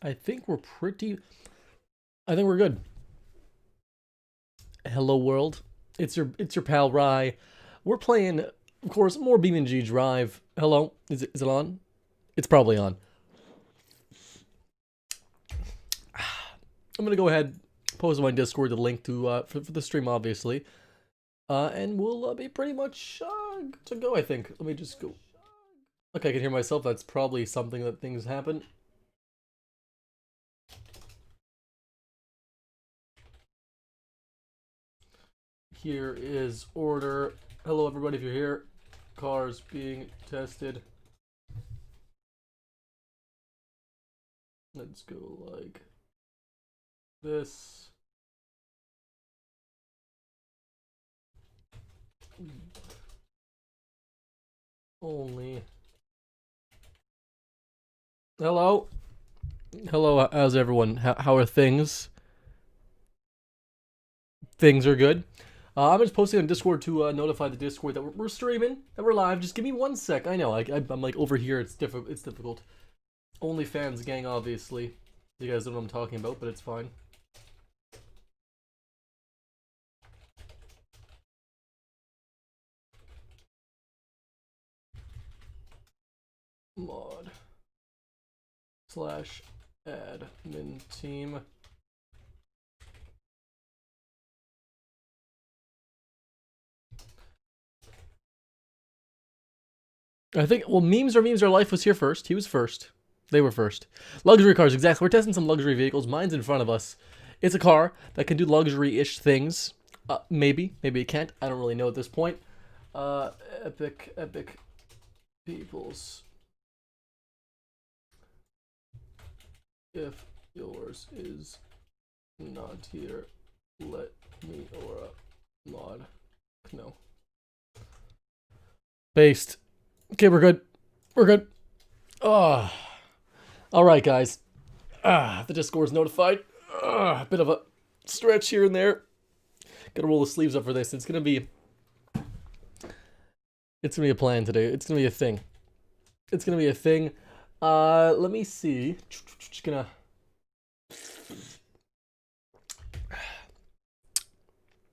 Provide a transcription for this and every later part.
I think we're pretty... I think we're good. Hello world. It's your pal Rye. We're playing, of course, more BeamNG.Drive. Hello. Is it on? It's probably on. I'm gonna go ahead, post on my Discord the link to for the stream, obviously. And we'll be pretty much good to go, I think. Let me just go. Okay, I can hear myself. That's probably something that things happen. Here is order. Hello, everybody, if you're here. Cars being tested. Let's go like this. Only. Hello. Hello, how's everyone? How are things? Things are good. I'm just posting on Discord to notify the Discord that we're streaming, that we're live. Just give me 1 sec. I know, I'm like over here. It's difficult. OnlyFans gang, obviously. You guys don't know what I'm talking about, but it's fine. Mod slash admin team. I think, well, memes are life was here first. He was first. They were first. Luxury cars, exactly. We're testing some luxury vehicles. Mine's in front of us. It's a car that can do luxury-ish things. Maybe it can't. I don't really know at this point. Epic peoples. If yours is not here, let me or a mod. No. Based. Okay, we're good. We're good. Oh. Alright, guys. The Discord's notified. A bit of a stretch here and there. Gotta roll the sleeves up for this. It's gonna be a plan today. It's gonna be a thing. It's gonna be a thing. Let me see. Just gonna...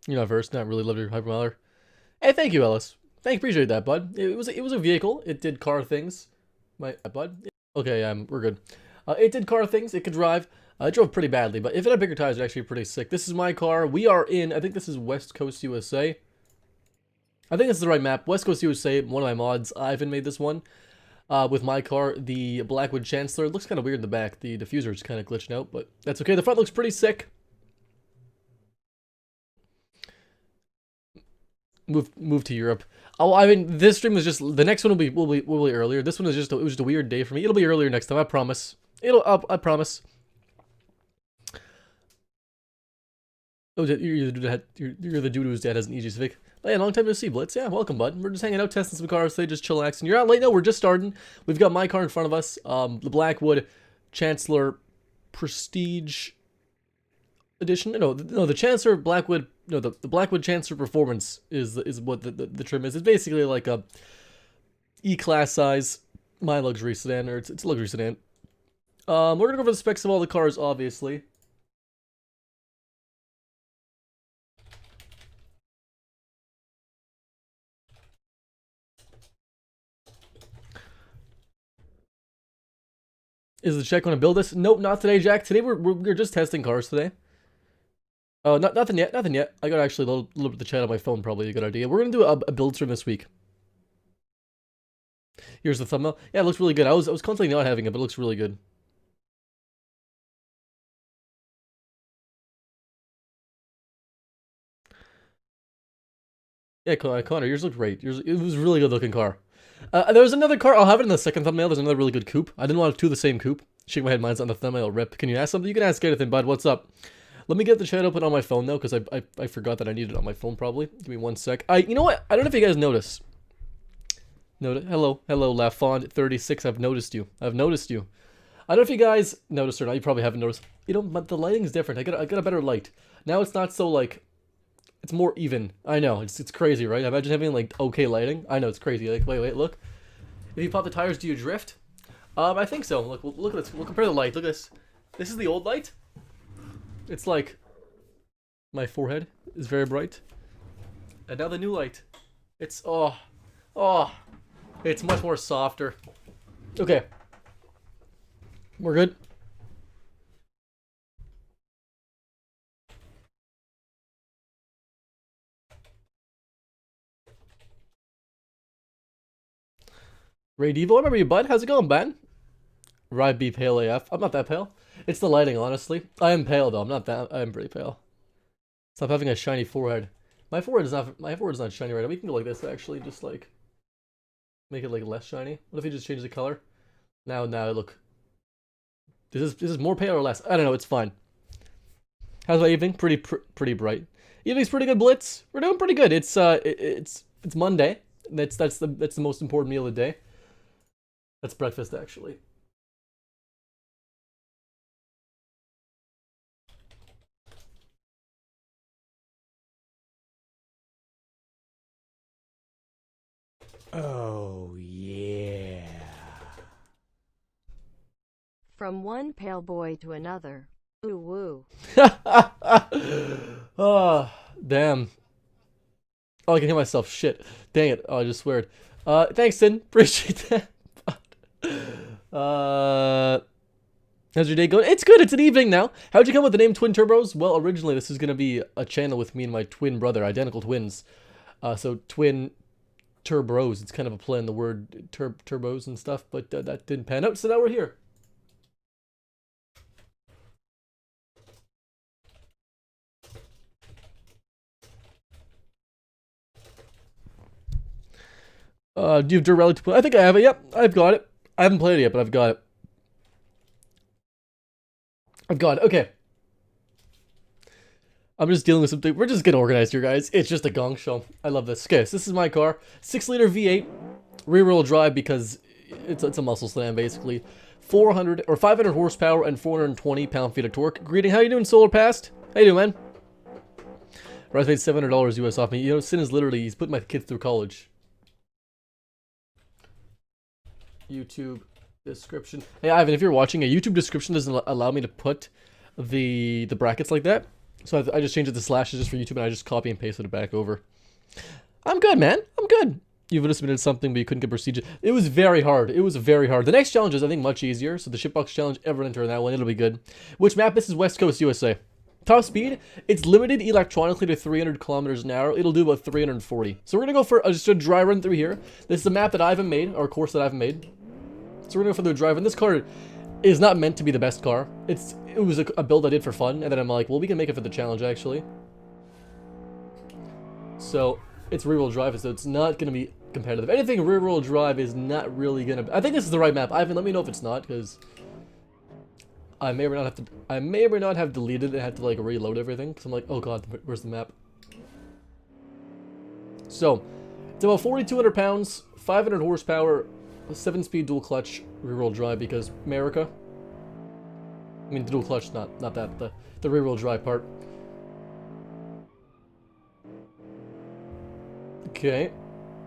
You're not first. Not really. Love your hypermiler. Hey, thank you, Ellis. Appreciate that, bud. It was a vehicle. It did car things. My bud. Okay, we're good. It did car things. It could drive. It drove pretty badly, but if it had bigger tires, it's actually pretty sick. This is my car. We are in. I think this is West Coast, USA. I think this is the right map. West Coast, USA. One of my mods. Ivan made this one. With my car, the Blackwood Chancellor. It looks kind of weird in the back. The diffuser is kind of glitching out, but that's okay. The front looks pretty sick. Move to Europe. Oh, I mean, this stream was just the next one will be earlier. This one is just it was just a weird day for me. It'll be earlier next time. I promise. I promise. Oh, you're the dude whose dad has an EG Civic. Oh, yeah, long time no see, Blitz. Yeah, welcome, bud. We're just hanging out, testing some cars today, just chillaxing. You're out late? No, we're just starting. We've got my car in front of us. The Blackwood Chancellor Prestige Edition. No, the Chancellor Blackwood. No, the Blackwood Chancellor Performance is what the trim is. It's basically like a E-class size, my luxury sedan, or it's a luxury sedan. We're gonna go over the specs of all the cars, obviously. Is the check going to build this? Nope, not today, Jack. Today we're just testing cars today. Oh, nothing yet. I got actually a little bit of the chat on my phone, probably a good idea. We're gonna do a build stream this week. Here's the thumbnail. Yeah, it looks really good. I was contemplating not having it, but it looks really good. Yeah, Connor, yours looked great. It was a really good looking car. There was another car. I'll have it in the second thumbnail. There's another really good coupe. I didn't want two of the same coupe. Shake my head. Mine's on the thumbnail. Rip. Can you ask something? You can ask anything, bud. What's up? Let me get the chat open on my phone, though, because I forgot that I needed it on my phone, probably. Give me 1 sec. You know what? I don't know if you guys notice. Hello, Lafond36. I've noticed you. I don't know if you guys noticed or not. You probably haven't noticed. You know, but the lighting's different. I got a better light. Now it's not so, like... It's more even. I know. It's crazy, right? Imagine having, like, okay lighting. I know, it's crazy. Like, wait, look. If you pop the tires, do you drift? I think so. Look at this. We'll compare the light. Look at this. This is the old light. It's like my forehead is very bright. And now the new light. It's it's much more softer. Okay. We're good. Ray Devo, I remember you, bud. How's it going, Ben? Ride be pale AF. I'm not that pale. It's the lighting, honestly. I am pale though. I'm not that. I am pretty pale. Stop having a shiny forehead. My forehead is not shiny right now. We can go like this actually, just like make it like less shiny. What if you just change the color? Now look. This is more pale or less? I don't know. It's fine. How's my evening? Pretty bright. Evening's pretty good, Blitz. We're doing pretty good. It's Monday. That's the most important meal of the day. That's breakfast actually. Oh yeah. From one pale boy to another. Ooh woo. Oh, damn. Oh, I can hear myself. Shit. Dang it. Oh, I just sweared. Thanks, Sin. Appreciate that. How's your day going? It's good. It's an evening now. How'd you come with the name Twin Turbos? Well, originally this is gonna be a channel with me and my twin brother, identical twins. So Twin Turbos. It's kind of a play on the word turbos and stuff, but that didn't pan out. So now we're here. Do you have Dirt Rally 2.0? I think I have it. Yep, I've got it. I haven't played it yet, but I've got it. Okay. I'm just dealing with something. We're just getting organized here, guys. It's just a gong show. I love this. Okay, so this is my car. 6-liter V8, rear-wheel drive because it's a muscle slam, basically. 500 horsepower and 420 pound-feet of torque. Greeting, how you doing, Solar Past? How you doing, man? Rise made $700 US off me. You know, Sin is literally, he's put my kids through college. YouTube description. Hey Ivan, if you're watching, a YouTube description doesn't allow me to put the brackets like that, so I just changed it to slashes just for YouTube, and I just copy and pasted it back over. I'm good, man. I'm good. You would have submitted something, but you couldn't get procedure. It was very hard. It was very hard. The next challenge is, I think, much easier. So the shipbox challenge, everyone enter that one. It'll be good. Which map? This is West Coast, USA. Top speed, it's limited electronically to 300 kilometers an hour. It'll do about 340. So we're gonna go for just a dry run through here. This is a map that I haven't made, or a course that I haven't made. So we're gonna go for the drive, and this car is not meant to be the best car. It was a build I did for fun, and then I'm like, well, we can make it for the challenge, actually. So, it's rear-wheel drive, so it's not gonna be competitive. Anything rear-wheel drive is not really gonna... I think this is the right map. Ivan, let me know if it's not, because I may or may not have deleted it and had to, like, reload everything, because I'm like, oh god, where's the map? So, it's about 4,200 pounds, 500 horsepower, 7-speed dual clutch rear-wheel drive because America. I mean, the dual clutch, not that, the rear-wheel drive part. Okay,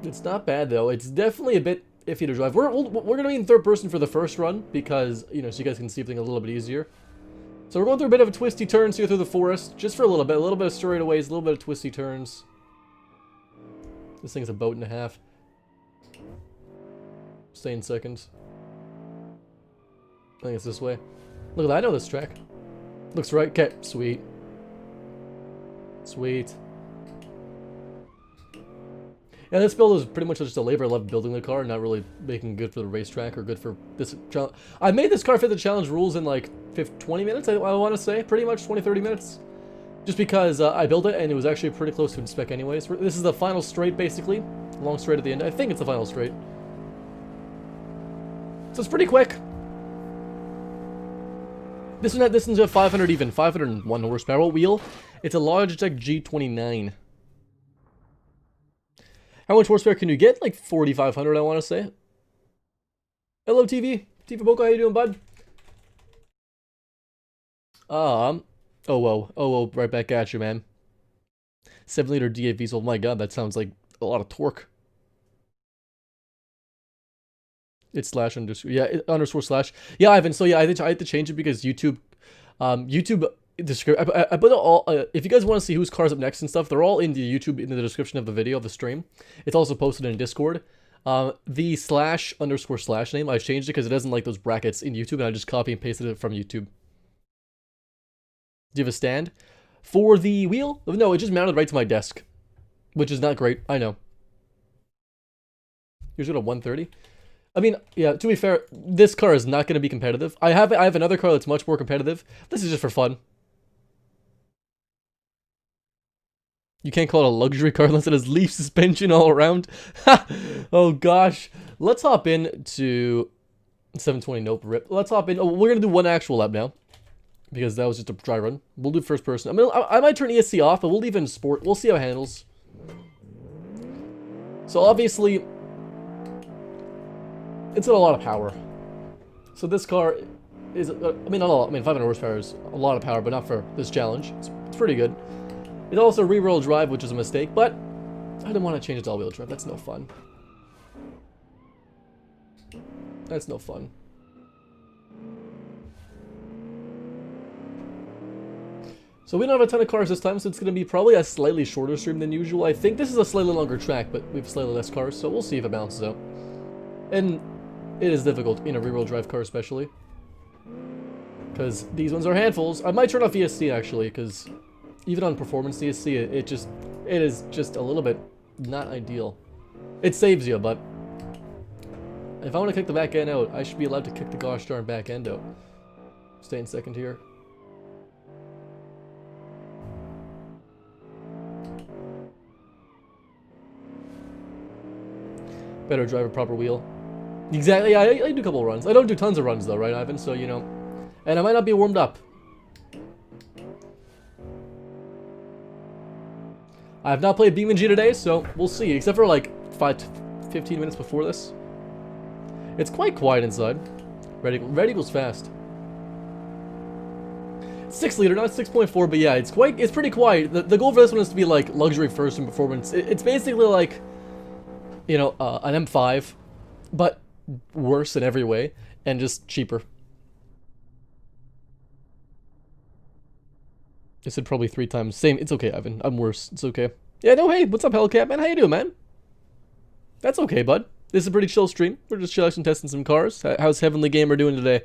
it's not bad though. It's definitely a bit iffy to drive. We're gonna be in third person for the first run because, you know, so you guys can see everything a little bit easier. So we're going through a bit of a twisty turns here through the forest, just for a little bit of straightaways, a little bit of twisty turns. This thing's a boat and a half. Stay in seconds. I think it's this way. Look at that, I know this track. Looks right. Okay, sweet. Sweet. Yeah, this build is pretty much just a labor of love building the car, not really making it good for the racetrack or good for this challenge. I made this car fit the challenge rules in like 20 minutes, I want to say. Pretty much 20-30 minutes. Just because I built it and it was actually pretty close to its spec anyways. This is the final straight, basically. Long straight at the end. I think it's the final straight. So it's pretty quick. This one's a 501 horsepower wheel. It's a Logitech G29. How much horsepower can you get? Like 4,500, I want to say. Hello, TV. TV Boko, how you doing, bud? Oh, whoa, right back at you, man. 7-liter D8 diesel. My god, that sounds like a lot of torque. It's slash underscore. Yeah, underscore slash. Yeah, Ivan. So yeah, I had to change it because YouTube YouTube description. I put all. If you guys want to see whose car's up next and stuff, they're all in the YouTube in the description of the video of the stream. It's also posted in Discord. The /_/ name, I changed it because it doesn't like those brackets in YouTube, and I just copy and pasted it from YouTube. Do you have a stand? For the wheel? No, it just mounted right to my desk, which is not great. I know. Here's got a 130. I mean, yeah, to be fair, this car is not going to be competitive. I have another car that's much more competitive. This is just for fun. You can't call it a luxury car unless it has leaf suspension all around. Oh gosh. Let's hop into 720. Nope, rip. Let's hop in. Oh, we're going to do one actual lap now, because that was just a dry run. We'll do first person. I mean, I might turn ESC off, but we'll leave it in sport. We'll see how it handles. So obviously, it's got a lot of power. So this car is, I mean, not a lot. I mean, 500 horsepower is a lot of power, but not for this challenge. It's pretty good. It's also rear-wheel drive, which is a mistake, but I didn't want to change it to all-wheel drive. That's no fun. That's no fun. So we don't have a ton of cars this time, so it's going to be probably a slightly shorter stream than usual. I think this is a slightly longer track, but we have slightly less cars, so we'll see if it balances out. And it is difficult in a rear-wheel drive car, especially, because these ones are handfuls. I might turn off ESC, actually, because even on performance ESC, it is just a little bit not ideal. It saves you, but if I want to kick the back end out, I should be allowed to kick the gosh darn back end out. Stay in second here. Better drive a proper wheel. Exactly, yeah, I do a couple of runs. I don't do tons of runs though, right, Ivan? So, you know. And I might not be warmed up. I have not played BeamNG today, so we'll see. Except for like 15 minutes before this. It's quite quiet inside. Red equals fast. 6 liter, not 6.4, but yeah, it's pretty quiet. The goal for this one is to be like luxury first in performance. It's basically like, you know, an M5, but worse in every way, and just cheaper. I said probably 3 times. Same. It's okay, Ivan. I'm worse. It's okay. Yeah, no, hey, what's up, Hellcat, man? How you doing, man? That's okay, bud. This is a pretty chill stream. We're just chilling and testing some cars. How's Heavenly Gamer doing today?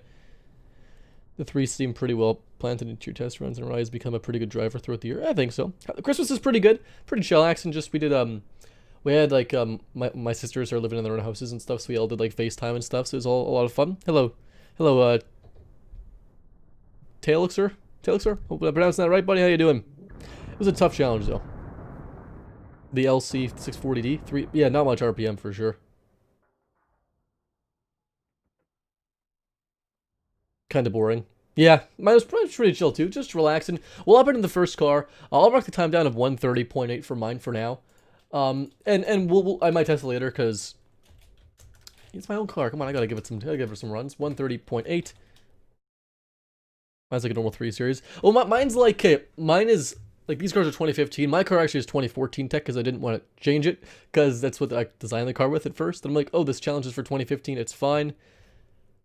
The 3 seem pretty well planted into your test runs, and Ryan's become a pretty good driver throughout the year. I think so. Christmas is pretty good. Pretty chillaxing. Just we had like my sisters are living in their own houses and stuff, so we all did like FaceTime and stuff. So it was all a lot of fun. Hello, Tailixer. Hope I pronounced that right, buddy. How you doing? It was a tough challenge though. The LC 640D, yeah, not much RPM for sure. Kind of boring. Yeah, mine was pretty chill too, just relaxing. We'll hop into the first car. I'll mark the time down of 1:30.8 for mine for now. And I might test it later because it's my own car. Come on, I gotta give it some runs. 1:30.8. Mine's like a normal 3 series. Oh, mine's like, okay, mine is, like, these cars are 2015. My car actually is 2014 tech because I didn't want to change it because that's what I designed the car with at first. And I'm like, oh, this challenge is for 2015. It's fine.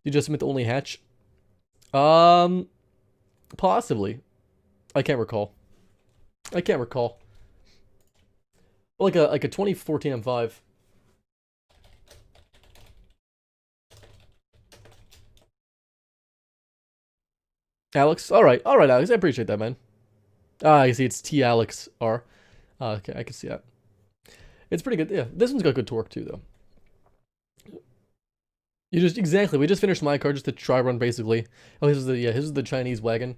You just admit the only hatch? Possibly. I can't recall. Like a 2014 M5. Alex? Alright, Alex. I appreciate that, man. I see it's T Alex R. Okay, I can see that. It's pretty good. Yeah, this one's got good torque too, though. We just finished my car, just a try run, basically. Oh, this is the Chinese wagon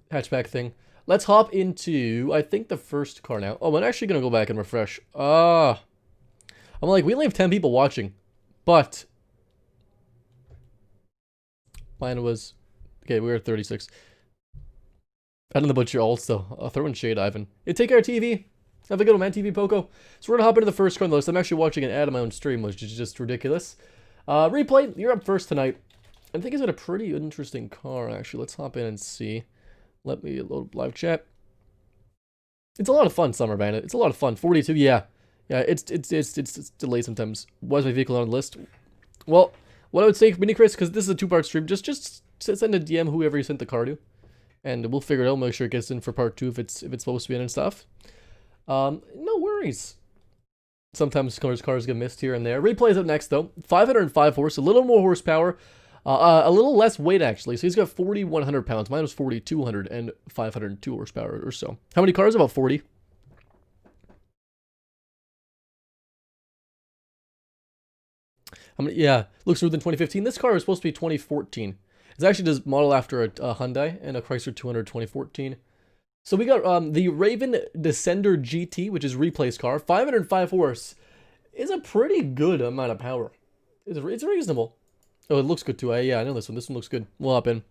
hatchback thing. Let's hop into, I think, the first car now. Oh, I'm actually gonna go back and refresh. I'm like, we only have 10 people watching, but mine was, okay, we were at 36. I don't know about your alts, though. I'll throw in shade, Ivan. Hey, take care, TV. Have a good one, man, TV Poco. So we're gonna hop into the first car on the list. I'm actually watching an ad on my own stream, which is just ridiculous. Replay, you're up first tonight. I think it's got a pretty interesting car, actually. Let's hop in and see. Let me load live chat. It's a lot of fun, Summer Bandit. It's a lot of fun. 42, yeah. Yeah, it's delayed sometimes. Why is my vehicle on the list? Well, what I would say, Mini Chris, because this is a 2-part stream, just send a DM whoever you sent the car to. and we'll figure it out. Make sure it gets in for part 2 if it's supposed to be in and stuff. No worries. Sometimes cars get missed here and there. Replay's up next though. 505 horse, a little more horsepower, a little less weight actually. So he's got 4,100 pounds. Mine was 4,200 and 502 horsepower or so. How many cars? About 40. How many? Yeah, looks smooth in 2015. This car is supposed to be 2014. It's actually just modeled after a Hyundai and a Chrysler 200 2014. So we got the Raven Descender GT, which is Replay's car. 505 horse is a pretty good amount of power. It's reasonable. Oh, it looks good too. Yeah, I know this one. This one looks good. We'll hop in.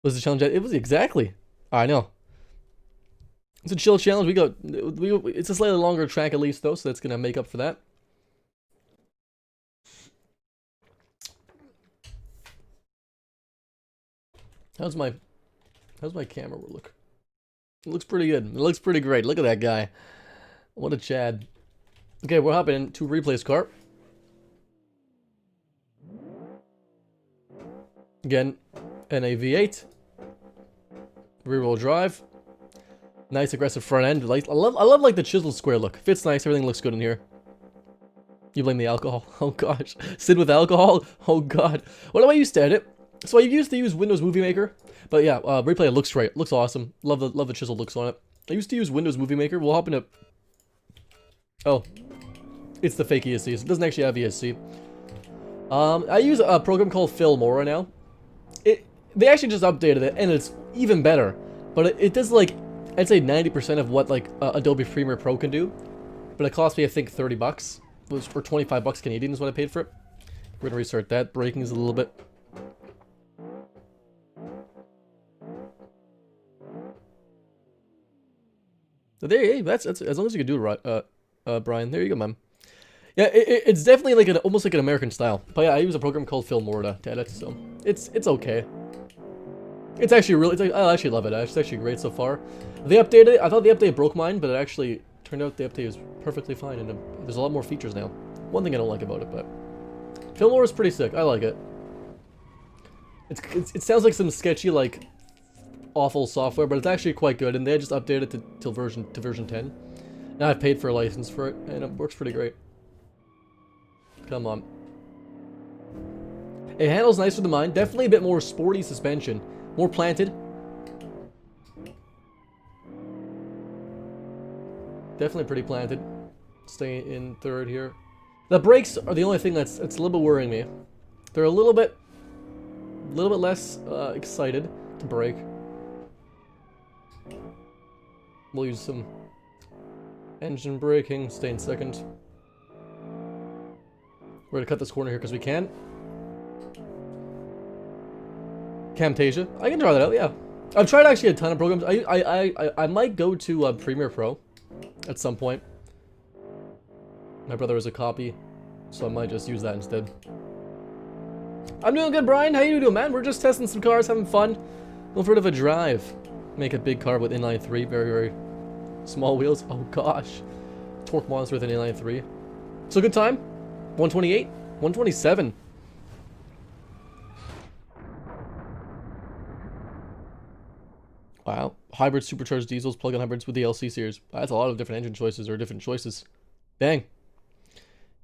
Was the challenge? It was exactly. I know. It's a chill challenge. It's a slightly longer track at least though, so that's gonna make up for that. How's my camera look? It looks pretty good. It looks pretty great. Look at that guy. What a Chad. Okay, we're hopping into Replay's car. Again, NA V8. Rear-wheel drive. Nice aggressive front end. I love like the chiseled square look. Fits nice. Everything looks good in here. You blame the alcohol. Oh gosh. Sid with alcohol? Oh god. What do I used to edit? So I used to use Windows Movie Maker, but yeah, Replay looks great. Looks awesome. Love the chisel looks on it. I used to use Windows Movie Maker. We'll hop into. Oh, it's the fake ESC. It doesn't actually have ESC. I use a program called Filmora now. They actually just updated it, and it's even better. But it does like I'd say 90% of what like Adobe Premiere Pro can do. But it cost me I think $30. It was for 25 bucks Canadian is what I paid for it. We're gonna restart that. Braking is a little bit. There you go. That's as long as you can do it right, Brian. There you go, man. Yeah, it's definitely like almost like an American style. But yeah, I use a program called Filmora to edit, so it's okay. It's actually really, I actually love it. It's actually great so far. They updated it. I thought the update broke mine, but it actually turned out the update is perfectly fine, and there's a lot more features now. One thing I don't like about it, but Filmora is pretty sick. I like it. It sounds like some sketchy like awful software, but it's actually quite good, and they just updated it to version 10. Now I've paid for a license for it, and it works pretty great. Come on. It handles nicer than mine. Definitely a bit more sporty suspension. More planted. Definitely pretty planted. Stay in third here. The brakes are the only thing that's a little bit worrying me. They're a little bit less excited to brake. We'll use some engine braking. Stay in second. We're gonna cut this corner here because we can. Camtasia. I can try that out, yeah. I've tried actually a ton of programs. I might go to Premiere Pro at some point. My brother has a copy, so I might just use that instead. I'm doing good, Brian. How you doing, man? We're just testing some cars, having fun. Going for a bit of a drive. Make a big car with inline 3, very small wheels. Oh gosh. Torque monster with an inline 3. So good time. 128, 127. Wow. Hybrid supercharged diesels, plug-in hybrids with the LC series. That's a lot of different engine choices or different choices. Dang.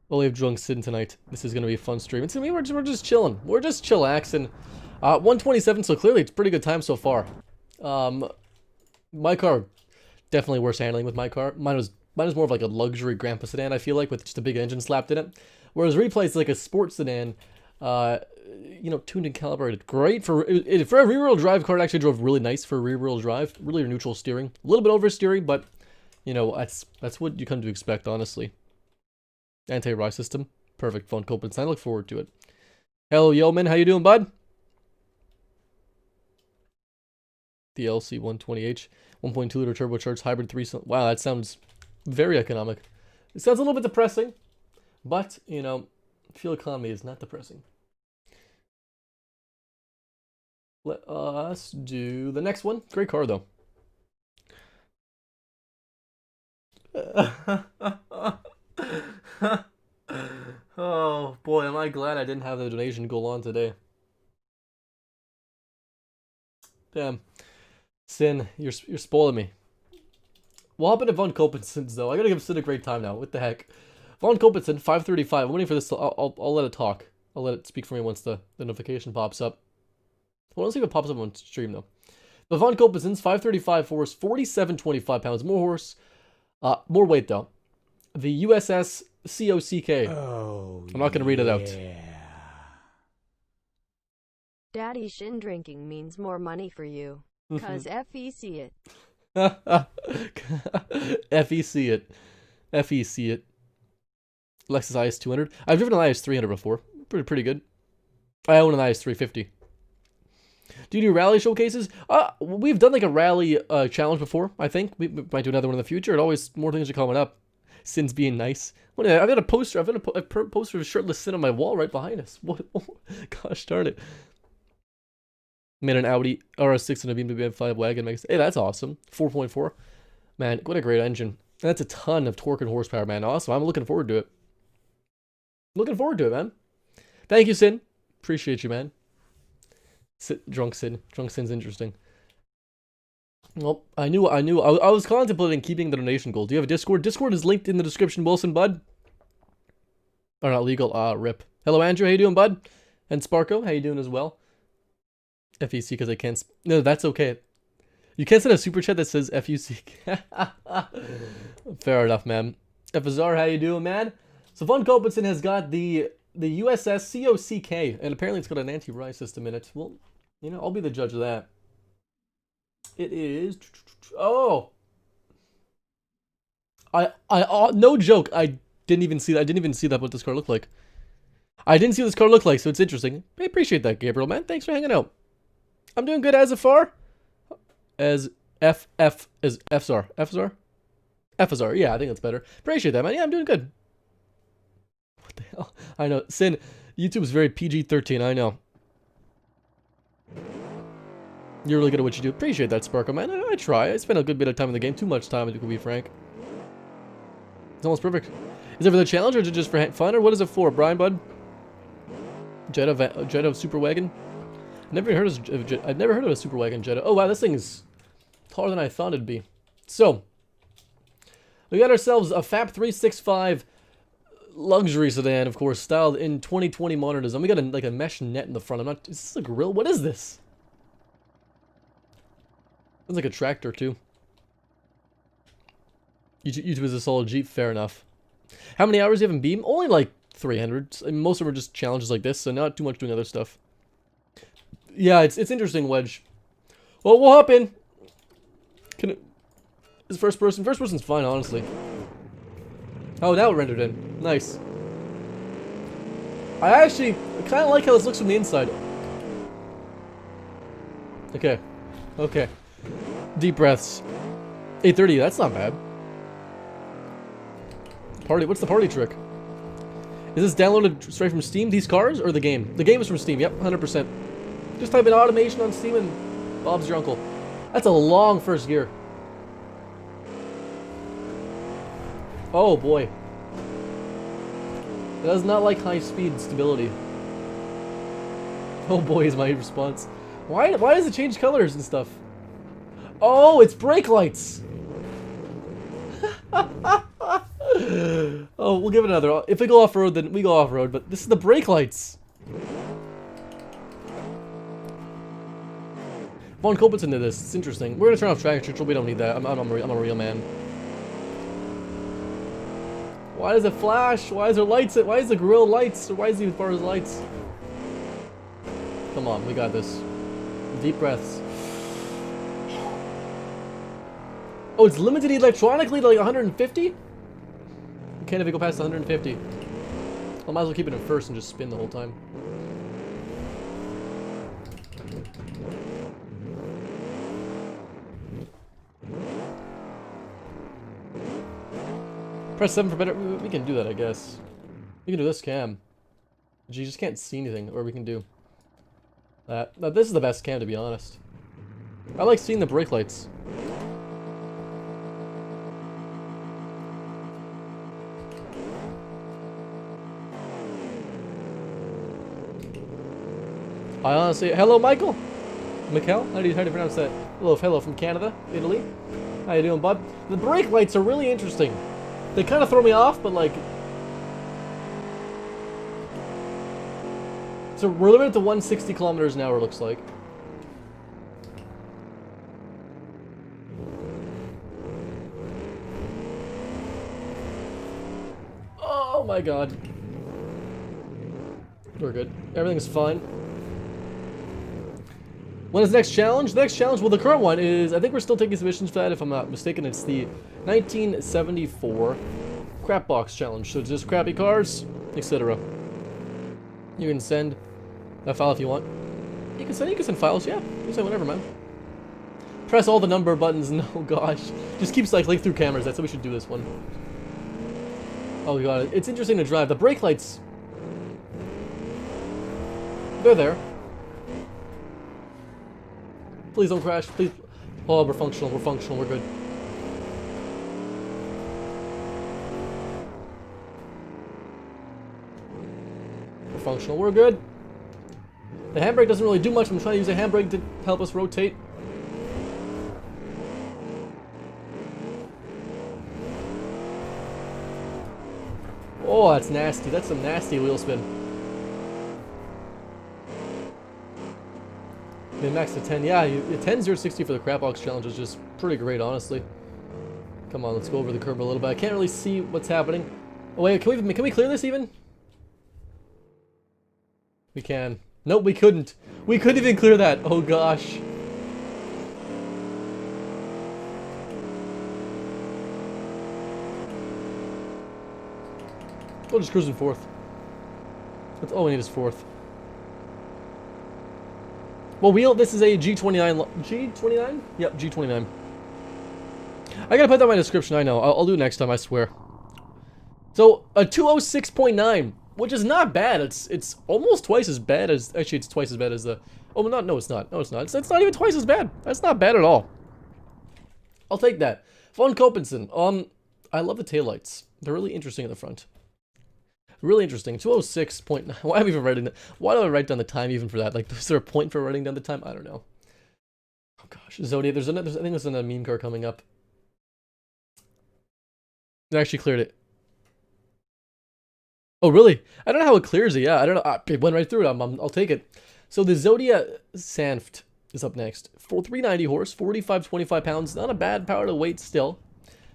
Well, we have drunk Sid tonight. This is gonna be a fun stream. It's gonna be we're just chilling. We're just chillaxing. 127. So clearly it's pretty good time so far. My car definitely worse handling with my car. Mine was more of like a luxury grandpa sedan. I feel like with just a big engine slapped in it. Whereas Replay is like a sports sedan. You know, tuned and calibrated. Great for a rear-wheel drive car. It actually drove really nice for rear-wheel drive. Really neutral steering. A little bit oversteering, but you know that's what you come to expect, honestly. Anti-ride system. Perfect fun Copeland. I look forward to it. Hello, Yeoman. How you doing, bud? The LC120H. 1.2 liter turbocharged hybrid 3. Wow, that sounds very economic. It sounds a little bit depressing, but, you know, fuel economy is not depressing. Let us do the next one. Great car, though. Oh, boy, am I glad I didn't have the donation go on today. Damn. Sin, you're spoiling me. We'll hop into Von Kopenson's though. I gotta give Sin a great time now. What the heck? Von Kopenson, 535. I'm waiting for this to, I'll let it talk. I'll let it speak for me once the notification pops up. Well, let's see if it pops up on stream though. But Von Kopenson's 535 horse, 4725 pounds, more horse, more weight though. The USS COCK. Oh, I'm not gonna read it out. Daddy Shin drinking means more money for you. Cause FEC it. FEC it. FEC it. Lexus IS 200. I've driven an IS 300 before. Pretty good. I own an IS 350. Do you do rally showcases? We've done like a rally challenge before, I think. We might do another one in the future. It always, more things are coming up. Sin's being nice. I've got a poster. I've got a poster of shirtless Sin on my wall right behind us. What? Gosh darn it. Made an Audi RS6 and a BeamNG.Drive wagon. Hey, that's awesome. 4.4. Man, what a great engine. That's a ton of torque and horsepower, man. Awesome. I'm looking forward to it. Looking forward to it, man. Thank you, Sin. Appreciate you, man. Drunk Sin. Drunk Sin's interesting. Well, I was contemplating keeping the donation goal. Do you have a Discord? Discord is linked in the description, Wilson, bud. Or not legal. Rip. Hello, Andrew. How you doing, bud? And Sparko, how you doing as well? FEC because I can't. No, that's okay. You can't send a super chat that says FUC. Fair enough, man. Fazar, how you doing, man? So Von Kopenson has got the USS COCK, and apparently it's got an anti-rise system in it. Well, you know, I'll be the judge of that. It is. Oh, no joke. I didn't even see that. I didn't even see that what this car looked like. I didn't see what this car looked like, so it's interesting. I appreciate that, Gabriel, man. Thanks for hanging out. I'm doing good as far as FSR. Yeah, I think that's better. Appreciate that, man. Yeah, I'm doing good. What the hell? I know. Sin, YouTube's very PG-13. I know. You're really good at what you do. Appreciate that, Sparkle, man. I try. I spend a good bit of time in the game. Too much time, to be frank. It's almost perfect. Is it for the challenge, or is it just for fun, or what is it for, Brian, bud? Jetta Super Wagon? I've never heard of a Super Wagon Jetta. Oh, wow, this thing is taller than I thought it'd be. So, we got ourselves a FAP 365 luxury sedan, of course, styled in 2020 modernism. We got like a mesh net in the front. Is this a grill? What is this? Sounds like a tractor, too. YouTube is a solid Jeep, fair enough. How many hours do you have in Beam? Only like 300. I mean, most of them are just challenges like this, so not too much doing other stuff. Yeah, it's interesting, Wedge. Well, we'll hop in. Is first person? First person's fine, honestly. Oh, now it rendered in. Nice. I actually kind of like how this looks from the inside. Okay. Okay. Deep breaths. 8:30, that's not bad. Party, what's the party trick? Is this downloaded straight from Steam, these cars, or the game? The game is from Steam, yep, 100%. Just type in automation on Steam and Bob's your uncle. That's a long first gear. Oh boy. It does not like high speed stability. Oh boy is my response. Why does it change colors and stuff? Oh, it's brake lights! Oh, we'll give it another. If we go off-road, then we go off-road, but this is the brake lights! Von Kopenson did this. It's interesting. We're gonna turn off traction control. We don't need that. I'm a real man. Why does it flash? Why is there lights? Why is the grill lights? Why is it as far as lights? Come on, we got this. Deep breaths. Oh, it's limited electronically to like 150? You can't if you go past 150. I might as well keep it in first and just spin the whole time. Press 7 for better. We can do that, I guess. We can do this cam. But you just can't see anything, or we can do that. Now, this is the best cam, to be honest. I like seeing the brake lights. I honestly... Hello, Michael? Mikel? How do you pronounce that? Hello from Canada, Italy. How you doing, bud? The brake lights are really interesting. They kind of throw me off, but like... So we're limited to 160 kilometers an hour, looks like. Oh my god. We're good. Everything's fine. When is the next challenge? The next challenge, well, the current one is, I think we're still taking submissions for that, if I'm not mistaken. It's the 1974 Crap Box Challenge. So it's just crappy cars, etc. You can send a file if you want. You can send files, yeah. You can send whatever, man. Press all the number buttons. No, gosh. Just keep cycling through cameras. That's how we should do this one. Oh god, it's interesting to drive. The brake lights, they're there. Please don't crash, please. Oh, we're functional, we're good. We're functional, we're good. The handbrake doesn't really do much. I'm trying to use the handbrake to help us rotate. Oh, that's nasty. That's some nasty wheel spin. Max to 10. Yeah, 10 0-60 for the Crap Box Challenge is just pretty great, honestly. Come on, let's go over the curb a little bit. I can't really see what's happening. Oh wait, can we clear this even? We can. Nope, we couldn't. We couldn't even clear that. Oh gosh. We'll just cruising fourth. That's all we need is fourth. Well, this is a G29. G29? Yep, G29. I gotta put that in my description, I know. I'll do it next time, I swear. So, a 206.9, which is not bad. It's almost twice as bad as... Actually, it's twice as bad as the... Oh, no, it's not. No, it's not. It's not even twice as bad. That's not bad at all. I'll take that. Von Koppensen. I love the taillights. They're really interesting in the front. Really interesting. 206.9. Why am I even writing that? Why do I write down the time even for that? Like, is there a point for writing down the time? I don't know. Oh gosh, Zodiac. I think there's another meme car coming up. It actually cleared it. Oh really? I don't know how it clears it. Yeah, I don't know. It went right through it. I'll take it. So the Zodiac Sanft is up next. 390 horse, 45-25 pounds. Not a bad power to weight still.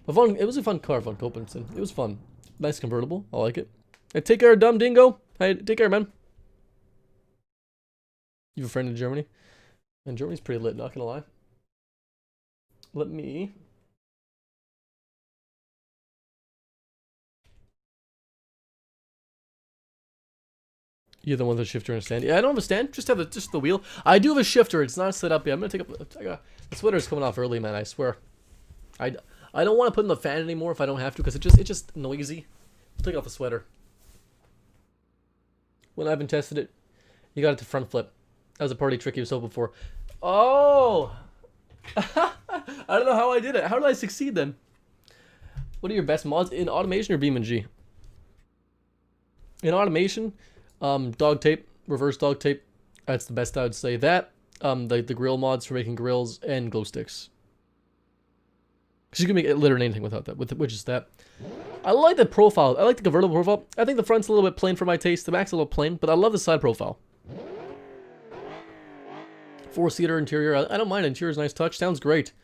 But fun. It was a fun car, Von Koppensen. It was fun. Nice convertible. I like it. Hey, take care, dumb dingo. Hey, take care, man. You have a friend in Germany? And Germany's pretty lit, not gonna lie. Let me... You're the one with the shifter and a stand. Yeah, I don't have a stand. Just have just the wheel. I do have a shifter. It's not set up yet. I'm gonna take up... The sweater's coming off early, man. I swear. I don't want to put in the fan anymore if I don't have to, because it's just noisy. I'll take off the sweater. When I haven't tested it, you got it to front flip. That was a party trick you was hoping for. Oh! I don't know how I did it. How did I succeed then? What are your best mods in automation or BeamNG? In automation, dog tape, reverse dog tape. That's the best I would say. That, the grill mods for making grills and glow sticks. Because you can make it literally anything without that, which is that. I like the profile. I like the convertible profile. I think the front's a little bit plain for my taste. The back's a little plain, but I love the side profile. 4-seater interior. I don't mind. Interior's nice touch. Sounds great.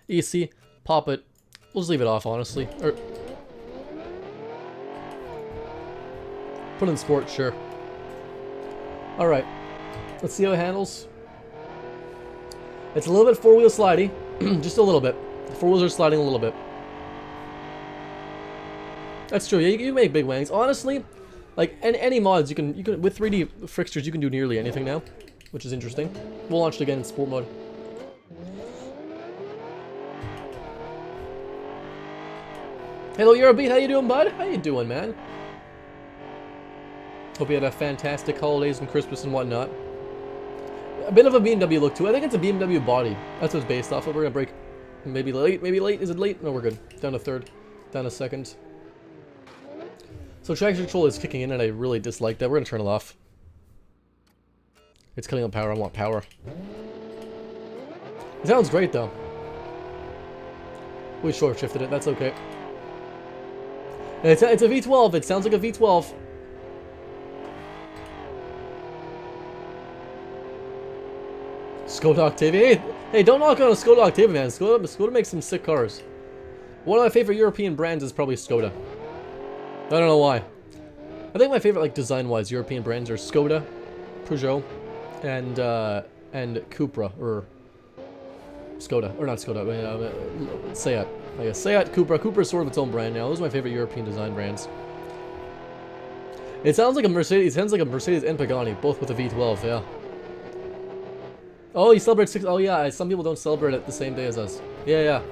EC, pop it. We'll just leave it off, honestly. Or put in sport, sure. All right. Let's see how it handles. It's a little bit four-wheel slidey, just a little bit. The four wheels are sliding a little bit. That's true. Yeah, you can make big wangs. Honestly, like any mods, you can with 3D fixtures, you can do nearly anything now, which is interesting. We'll launch it again in sport mode. Hello, Eurobeat. How you doing, bud? How you doing, man? Hope you had a fantastic holidays and Christmas and whatnot. A bit of a BMW look too. I think it's a BMW body. That's what it's based off of. We're gonna break. Maybe late. Maybe late. Is it late? No, we're good. Down to third. Down to second. So traction control is kicking in, and I really dislike that. We're gonna turn it off. It's cutting on power. I want power. It sounds great though. We short shifted it, that's okay. It's a V12, it sounds like a V12. Skoda Octavia. Hey, don't knock on a Skoda Octavia, man. Skoda makes some sick cars. One of my favorite European brands is probably Skoda. I don't know why. I think my favorite, like, design-wise European brands are Skoda, Peugeot, and Cupra, or Skoda, or not Skoda, Seat. I guess Seat, Cupra. Cupra's sort of its own brand now. Those are my favorite European design brands. It sounds like a Mercedes. It sounds like a Mercedes and Pagani, both with a V12. Yeah. Oh, you celebrate 6. Oh yeah, some people don't celebrate it the same day as us. Yeah, yeah.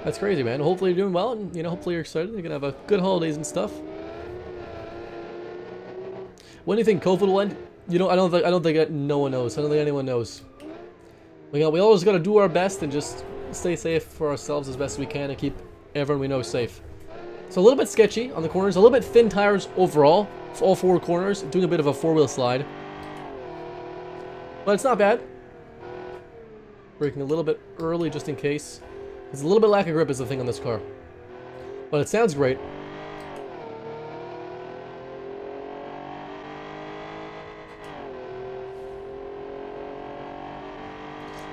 That's crazy, man. Hopefully you're doing well, and you know, hopefully you're excited. You're gonna have a good holidays and stuff. When do you think COVID will end? You know, I don't think no one knows. I don't think anyone knows. We always gotta do our best and just stay safe for ourselves as best we can and keep everyone we know safe. So a little bit sketchy on the corners, a little bit thin tires overall for all 4 corners, doing a bit of a 4-wheel slide. But it's not bad. Braking a little bit early just in case. There's a little bit lack of grip is the thing on this car. But it sounds great.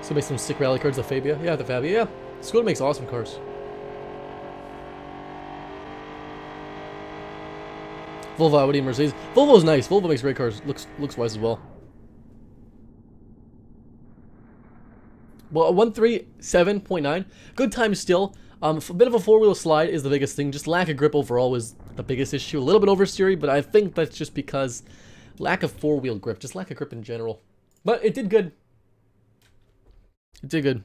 So make some sick rally cars, the Fabia. Yeah, the Fabia, yeah. Skoda makes awesome cars. Volvo, Audi, Mercedes. Volvo's nice. Volvo makes great cars. Looks wise as well. Well, a 137.9. Good time still. A bit of a 4-wheel slide is the biggest thing. Just lack of grip overall was the biggest issue. A little bit oversteery, but I think that's just because lack of 4-wheel grip. Just lack of grip in general. But it did good. It did good.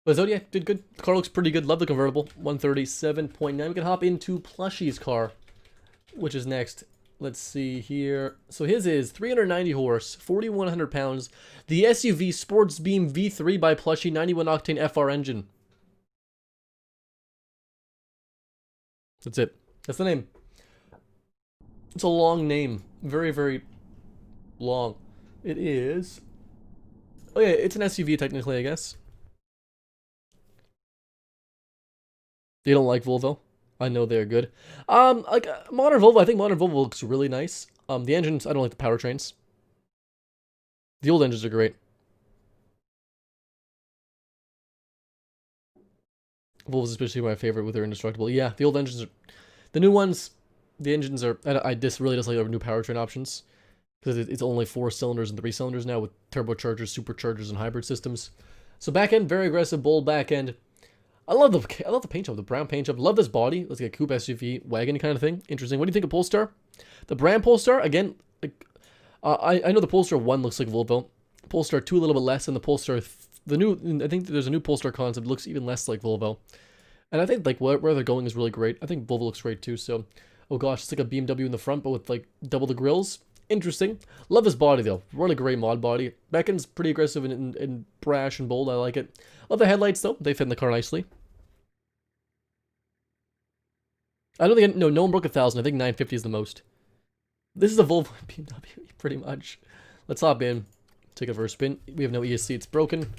But Zodiac did good. The car looks pretty good. Love the convertible. 137.9. We can hop into Plushie's car, which is next. Let's see here. So his is 390 horse, 4,100 pounds. The SUV Sports Beam V3 by Plushie, 91 octane FR engine. That's it. That's the name. It's a long name. Very, very long. It is. Oh yeah, it's an SUV technically, I guess. They don't like Volvo. I know they're good. Like modern Volvo, I think modern Volvo looks really nice. The engines, I don't like the powertrains. The old engines are great. Volvo's especially my favorite with their indestructible. Yeah, the old engines are, the new ones, the engines are, I just really dislike our new powertrain options. Because it's only 4 cylinders and 3 cylinders now with turbochargers, superchargers, and hybrid systems. So back end, very aggressive, bold back end. I love the paint job, the brown paint job. Love this body. Let's get coupe SUV wagon kind of thing. Interesting. What do you think of Polestar? The brand Polestar again. Like, I know the Polestar 1 looks like Volvo. Polestar 2 a little bit less, and the Polestar the new. I think there's a new Polestar concept looks even less like Volvo. And I think like where they're going is really great. I think Volvo looks great too. So, oh gosh, it's like a BMW in the front, but with like double the grills. Interesting. Love this body though. Really great mod body. Back end's pretty aggressive and brash and bold. I like it. Love the headlights though. They fit in the car nicely. I don't think no one broke 1,000. I think 950 is the most. This is a Volvo BMW, pretty much. Let's hop in. Take it for a spin. We have no ESC. It's broken.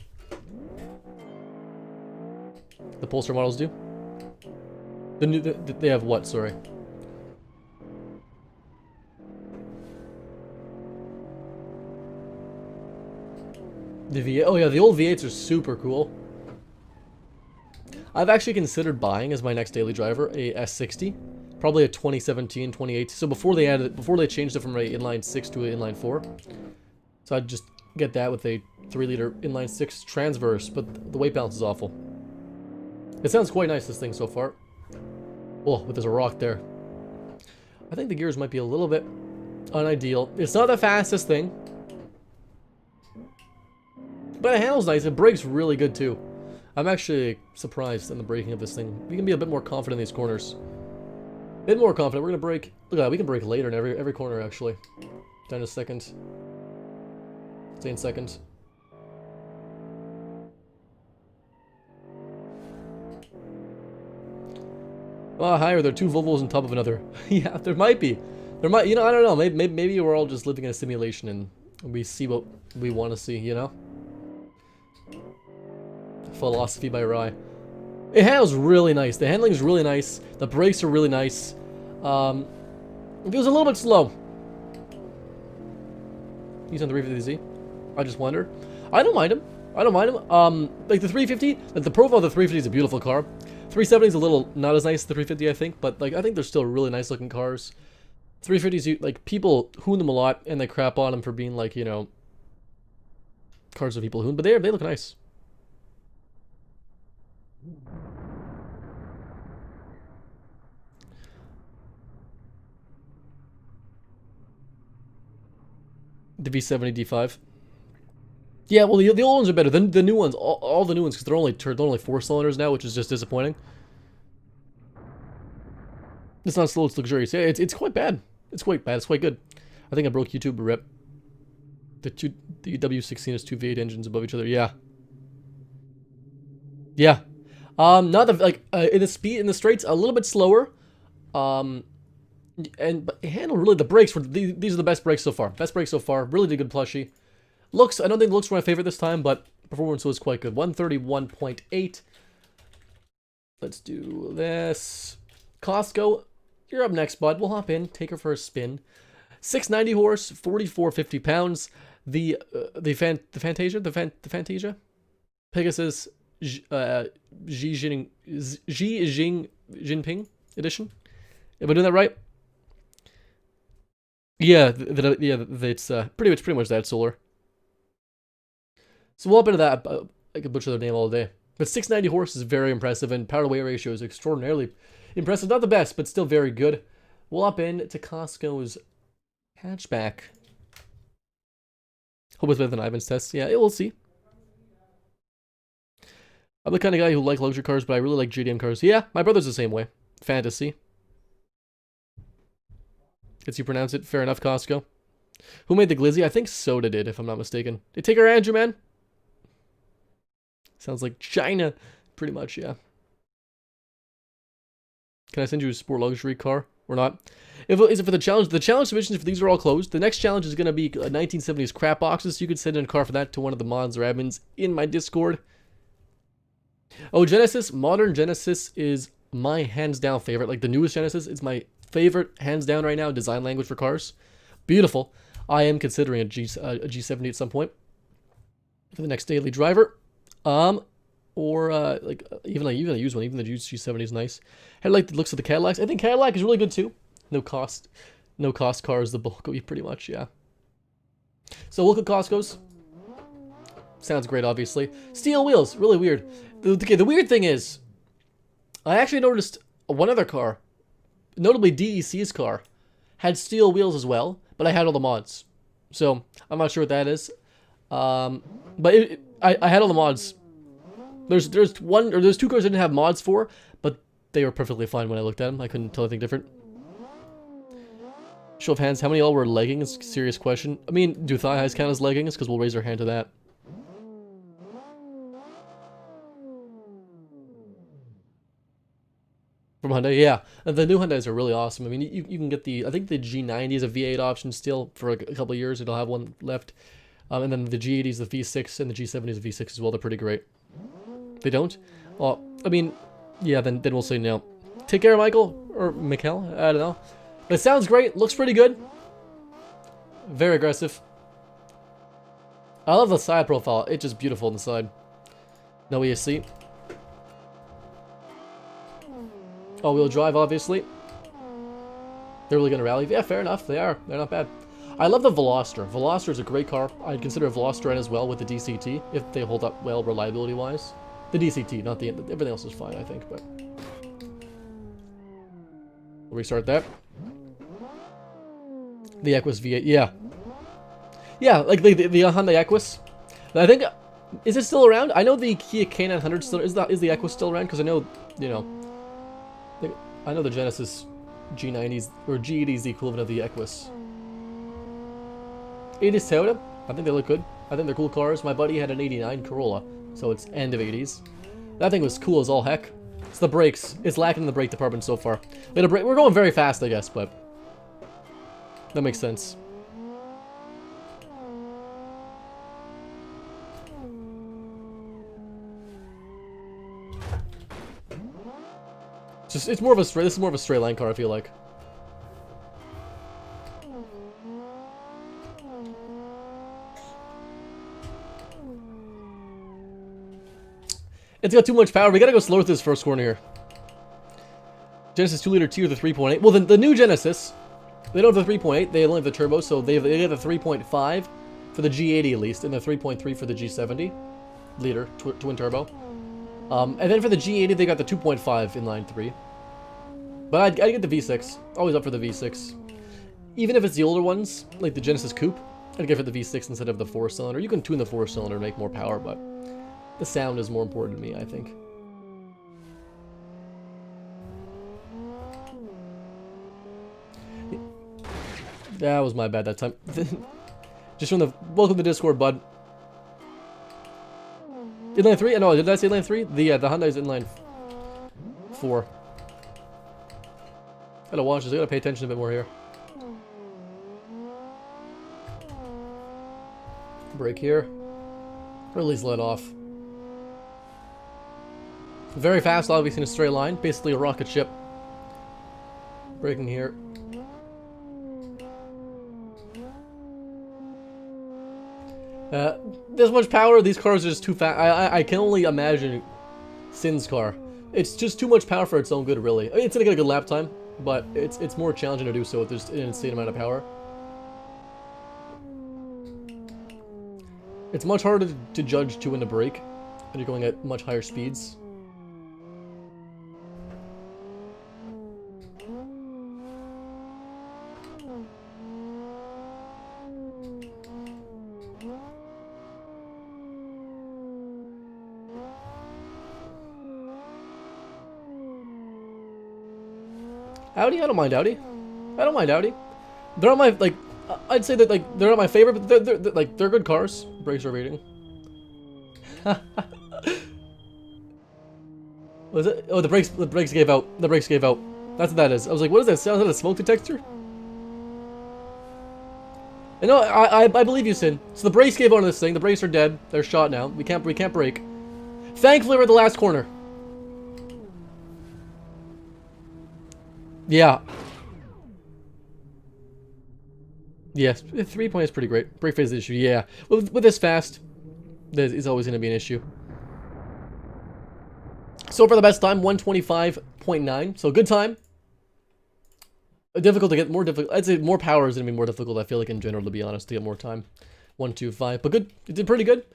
The Polestar models do. They have what? Sorry. The V8. Oh yeah, the old V8s are super cool. I've actually considered buying as my next daily driver a S60, probably a 2017, 2018. So before they changed it from an inline 6 to an inline 4, so I'd just get that with a 3-liter inline 6 transverse. But the weight balance is awful. It sounds quite nice, this thing so far. Oh, but there's a rock there. I think the gears might be a little bit unideal. It's not the fastest thing, but it handles nice. It brakes really good too. I'm actually surprised in the braking of this thing. We can be a bit more confident in these corners. A bit more confident. We're gonna brake. Look at that. We can brake later in every corner actually. Down to second. Stay in second. Oh, higher. There are 2 Volvos on top of another. Yeah, there might be. There might. You know, I don't know. Maybe we're all just living in a simulation and we see what we want to see. You know. philosophy by Rye. It handles really nice. The handling is really nice. The brakes are really nice. It feels a little bit slow. He's on the 350Z. I just wonder. I don't mind him. I don't mind him. Like the 350, like the profile of the 350 is a beautiful car. 370 is a little not as nice as the 350, I think, but like I think they're still really nice looking cars. 350s, like people hoon them a lot, and they crap on them for being like, you know, cars that people hoon, but they look nice. The V70 D5. Yeah, well, the old ones are better than the new ones. All the new ones, because they're only 4 cylinders now, which is just disappointing. It's not slow, it's luxurious. Yeah, it's quite bad. It's quite bad. It's quite good. I think I broke YouTube rep. The W16 has 2 V8 engines above each other. Yeah. Yeah. Not the like in the straights a little bit slower. But it handled really the brakes were these are the best brakes so far. Best brakes so far. Really did good plushie. Looks, I don't think looks were my favorite this time, but performance was quite good. 131.8. Let's do this. Costco, you're up next, bud. We'll hop in, take her for a spin. 690 horse, 4450 pounds. The Fantasia, Pegasus Xi Jinping edition. Am I doing that right? Yeah, it's pretty much that solar. So we'll hop into that. I could butcher their name all day. But 690 horse is very impressive, and power to weight ratio is extraordinarily impressive. Not the best, but still very good. We'll hop in to Costco's hatchback. Hope it's better than Ivan's test. Yeah, we'll see. I'm the kind of guy who like luxury cars, but I really like GDM cars. Yeah, my brother's the same way. Fantasy. Gets you pronounce it. Fair enough, Costco. Who made the glizzy? I think Soda did, if I'm not mistaken. Hey, take her, Andrew, man. Sounds like China. Pretty much, yeah. Can I send you a sport luxury car or not? Is it for the challenge? The challenge submissions, if these are all closed, the next challenge is going to be 1970s crap boxes. You could send in a car for that to one of the mods or admins in my Discord. Oh, Genesis. Modern Genesis is my hands down favorite. Like the newest Genesis is my favorite hands down right now. Design language for cars. Beautiful. I am considering a G70 at some point for the next daily driver. Or even a used one. Even the used G70 is nice. I like the looks of the Cadillacs. I think Cadillac is really good too. No cost cars. The bulk will be pretty much, yeah. So look at Costco's. Sounds great, obviously. Steel wheels, really weird. Okay, the weird thing is, I actually noticed one other car, notably DEC's car, had steel wheels as well, but I had all the mods. So I'm not sure what that is. But I had all the mods. There's 2 cars I didn't have mods for, but they were perfectly fine when I looked at them. I couldn't tell anything different. Show of hands, how many of y'all were leggings? Serious question. I mean, do thigh highs count as leggings? Because we'll raise our hand to that. From Hyundai, yeah. And the new Hyundais are really awesome. I mean, you can get I think the G90 is a V8 option still for a couple of years. It'll have one left. And then the G80 is the V6 and the G70 is the V6 as well. They're pretty great. They don't? Well, I mean, yeah, then we'll say no. Take care, Michael. Or Mikkel. I don't know. It sounds great. Looks pretty good. Very aggressive. I love the side profile. It's just beautiful on the side. No ESC. All-wheel drive, obviously. They're really going to rally. Yeah, fair enough. They are. They're not bad. I love the Veloster. Veloster is a great car. I'd consider a Veloster as well with the DCT, if they hold up well reliability-wise. The DCT, not the... Everything else is fine, I think, but... We'll restart that. The Equus V8, yeah. Yeah, like the Hyundai Equus. I think... Is it still around? I know the Kia K900 still... Is the Equus still around? Because I know, you know... I know the Genesis G90s, or G80 is the equivalent of the Equus. 80s Toyota, I think they look good. I think they're cool cars. My buddy had an 89 Corolla, so it's end of 80s. That thing was cool as all heck. It's the brakes. It's lacking in the brake department so far. We're going very fast, I guess, but that makes sense. It's more of a straight. This is more of a straight line car, I feel like. It's got too much power. We gotta go slow with this first corner here. Genesis 2-liter T or the 3.8. Well, the new Genesis, they don't have the 3.8. They only have the turbo, so they have the 3.5 for the G80 at least, and the 3.3 for the G70 liter twin turbo. And then for the G80, they got the 2.5 inline 3. But I'd get the V6. Always up for the V6. Even if it's the older ones, like the Genesis Coupe, I'd give it the V6 instead of the 4-cylinder. You can tune the 4-cylinder and make more power, but the sound is more important to me, I think. That was my bad that time. Just from the... Welcome to Discord, bud. Inline 3? No, did I say inline 3? The Hyundai's inline 4. Gotta watch this. I gotta pay attention a bit more here. Brake here. Release let off. Very fast, obviously in a straight line. Basically a rocket ship. Braking here. This much power, these cars are just too fast. I can only imagine Sin's car. It's just too much power for its own good, really. I mean, it's gonna get a good lap time, but it's more challenging to do so with just an insane amount of power. It's much harder to judge to when to brake when you're going at much higher speeds. Audi? I don't mind Audi. I don't mind Audi. They're not my, like, I'd say that, like, they're not my favorite, but they're good cars. Brakes are rating. Was it? Oh, the brakes gave out. The brakes gave out. That's what that is. I was like, what is that? Sounds like a smoke detector? And no, I believe you, Sin. So the brakes gave out on this thing. The brakes are dead. They're shot now. We can't brake. Thankfully, we're at the last corner. Yeah. Yes, 3 point is pretty great. Brake phase issue, yeah. With this fast, that is always going to be an issue. So for the best time, 125.9. So good time. Difficult to get, more difficult. I'd say more power is going to be more difficult, I feel like, in general, to be honest, to get more time. 125. But good. It did pretty good.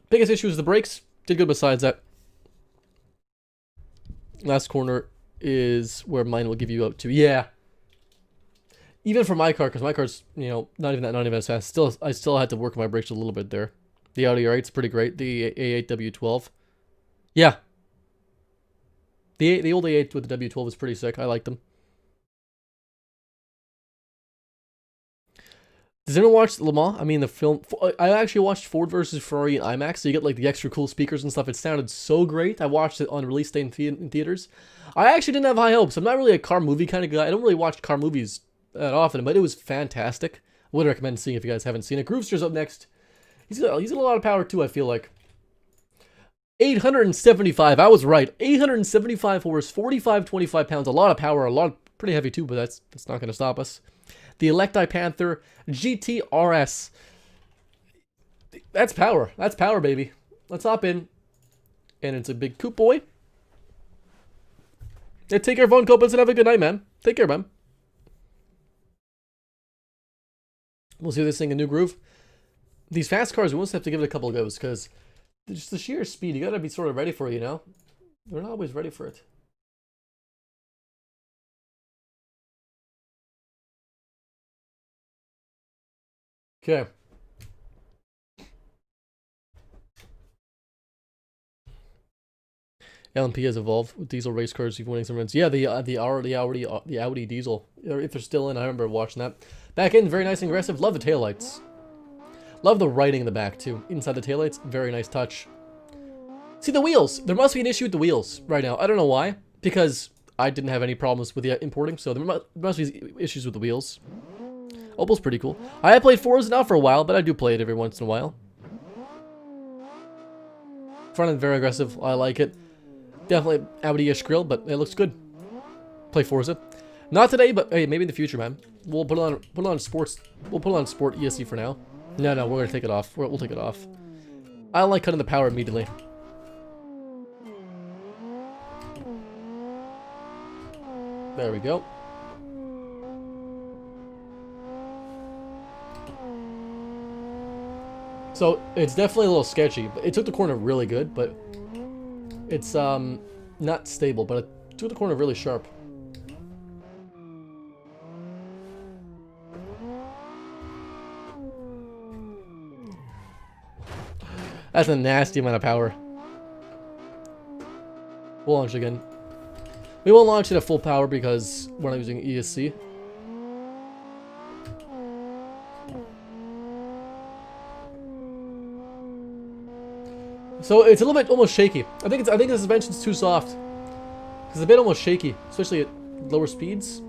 Biggest issue is the brakes. Did good besides that. Last corner is where mine will give you up to. Yeah. Even for my car, because my car's, you know, not even as fast. I still had to work my brakes a little bit there. The Audi R8's pretty great. The A8 W12. Yeah. The old A8 with the W12 is pretty sick. I like them. Does anyone watch Le Mans? I mean, the film. I actually watched Ford versus Ferrari in IMAX, so you get like the extra cool speakers and stuff. It sounded so great. I watched it on release day in theaters. I actually didn't have high hopes. I'm not really a car movie kind of guy. I don't really watch car movies that often, but it was fantastic. I would recommend seeing if you guys haven't seen it. Groovster's up next. He's got a lot of power too, I feel like. 875. I was right. 875 horse, 25 pounds. A lot of power. A lot of, pretty heavy too, but that's not going to stop us. The Electi Panther GT-RS. That's power. That's power, baby. Let's hop in. And it's a big coupe boy. Yeah, take care, Von Coppens, and have a good night, man. Take care, man. We'll see this thing in new groove. These fast cars, we almost have to give it a couple goes, because just the sheer speed, you gotta be sort of ready for it, you know? They're not always ready for it. Okay. LMP has evolved with diesel race cars. You've winning some runs. Yeah, the Audi diesel. If they're still in, I remember watching that. Back end, very nice and aggressive. Love the taillights. Love the writing in the back too. Inside the taillights, very nice touch. See the wheels. There must be an issue with the wheels right now. I don't know why, because I didn't have any problems with the importing, so there must be issues with the wheels. Opal's pretty cool. I have played Forza now for a while, but I do play it every once in a while. Front end very aggressive. I like it. Definitely Audi-ish grill, but it looks good. Play Forza. Not today, but hey, maybe in the future, man. We'll put on sports. We'll put on sport ESC for now. No, we're gonna take it off. We'll take it off. I don't like cutting the power immediately. There we go. So it's definitely a little sketchy. It took the corner really good, but it's not stable. But it took the corner really sharp. That's a nasty amount of power. We'll launch again. We won't launch it at full power because we're not using ESC. So it's a little bit almost shaky. I think the suspension's too soft. It's a bit almost shaky, especially at lower speeds.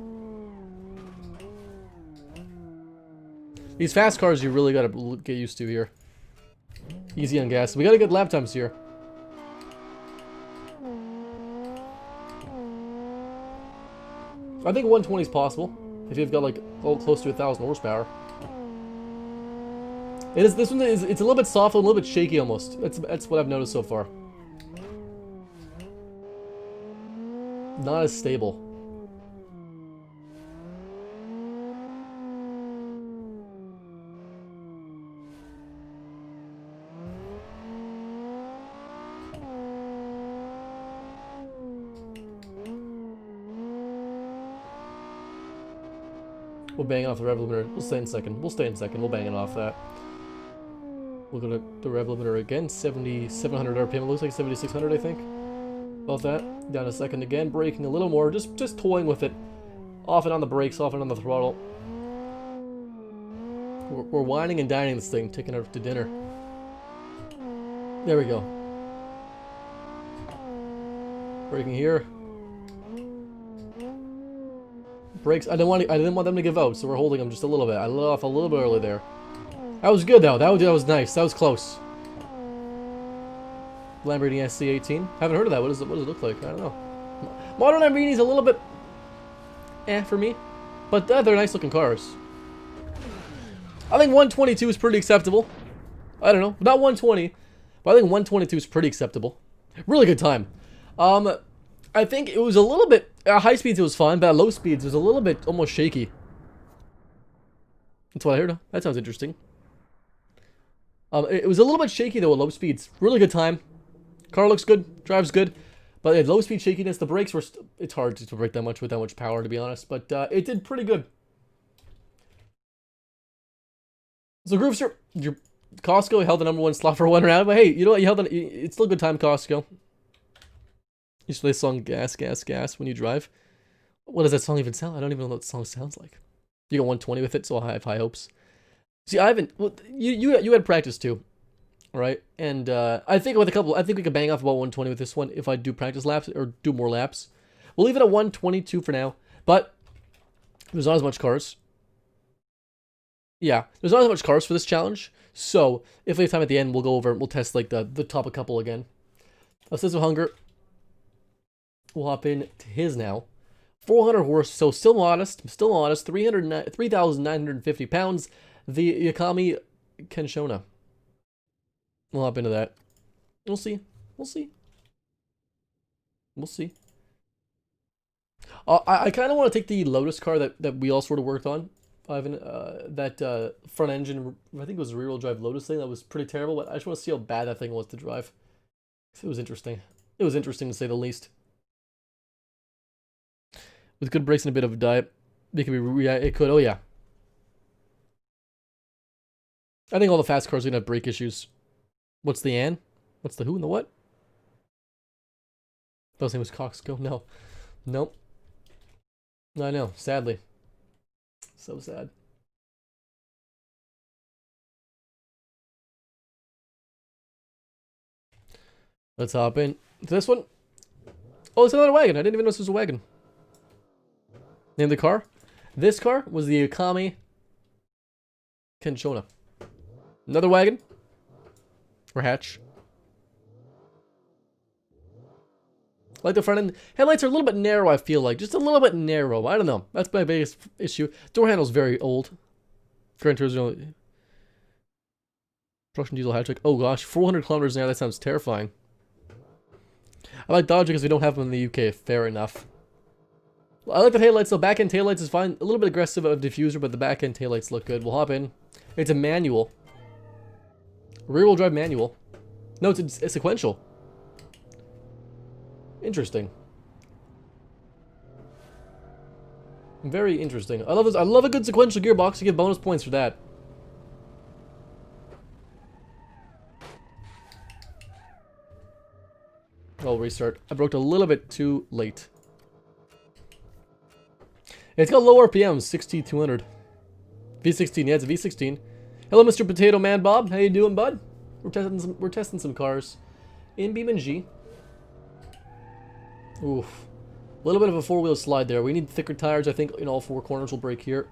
These fast cars you really gotta get used to here. Easy on gas. We gotta get lap times here. I think 120 is possible if you've got like close to 1,000 horsepower. This one is, it's a little bit soft, a little bit shaky almost. That's what I've noticed so far. Not as stable. We'll bang off the rev limiter. We'll stay in second. We'll bang it off that. We'll go to the rev limiter again. 7,700 RPM. It looks like 7,600, I think. About that. Down a second again. Braking a little more. Just toying with it. Off and on the brakes. Off and on the throttle. We're whining and dining this thing. Taking it to dinner. There we go. Braking here. Brakes. I didn't want them to give out, so we're holding them just a little bit. I let off a little bit early there. That was good though. That was nice. That was close. Lamborghini Sc-18. Haven't heard of that. What does it look like? I don't know. Modern Lamborghini's a little bit for me, but they're nice looking cars. I think 122 is pretty acceptable. I don't know, not 120, but I think 122 is pretty acceptable. Really good time. I think it was a little bit, at high speeds it was fine, but at low speeds it was a little bit almost shaky. That's what I heard. That sounds interesting. It was a little bit shaky though at low speeds. Really good time. Car looks good, drives good, but at low speed shakiness, the brakes were, it's hard to brake that much with that much power, to be honest, but it did pretty good. So Groovster, your Costco held the #1 slot for one round, but hey, you know what, it's still a good time, Costco. You should play the song Gas, Gas, Gas when you drive. What does that song even sound? I don't even know what the song sounds like. You got 120 with it, so I have high hopes. See, I haven't, well, you had practice too, right? And I think with I think we could bang off about 120 with this one if I do practice laps or do more laps. We'll leave it at 122 for now, but there's not as much cars. Yeah, there's not as much cars for this challenge, so if we have time at the end, we'll go over and we'll test like the top a couple again. A Sense of Hunger. We'll hop in to his now. 400 horse, so still modest, 3,950 pounds. The Yakami Kenshona. We'll hop into that. We'll see. We'll see. We'll see. I kind of want to take the Lotus car that we all sort of worked on. That front engine, I think it was a rear-wheel drive Lotus thing that was pretty terrible, but I just want to see how bad that thing was to drive. It was interesting. It was interesting to say the least. With good brakes and a bit of a diet, it could, oh yeah. I think all the fast cars are going to have brake issues. What's the and? What's the who and the what? Those name was Costco? No. Nope. I know, sadly. So sad. Let's hop in to this one. Oh, it's another wagon. I didn't even know this was a wagon. Name the car? This car was the Yakami Kenshona. Another wagon. Or hatch. Like the front end. Headlights are a little bit narrow, I feel like. Just a little bit narrow. I don't know. That's my biggest issue. Door handle's very old. Gran Turismo. Russian diesel hatchback. Oh gosh, 400 kilometers an hour. That sounds terrifying. I like Dodge because we don't have them in the UK. Fair enough. I like the taillights though. Back end taillights is fine. A little bit aggressive of diffuser, but the back end taillights look good. We'll hop in. It's a manual. Rear wheel drive manual. No, it's a sequential. Interesting. Very interesting. I love this. I love a good sequential gearbox. You get bonus points for that. I'll restart. I broke a little bit too late. It's got low RPMs, 6200. V16, yeah, it's a V16. Hello, Mr. Potato Man Bob. How you doing, bud? We're testing some cars in BeamNG. Oof. A little bit of a four-wheel slide there. We need thicker tires, I think, in all four corners. We'll brake here.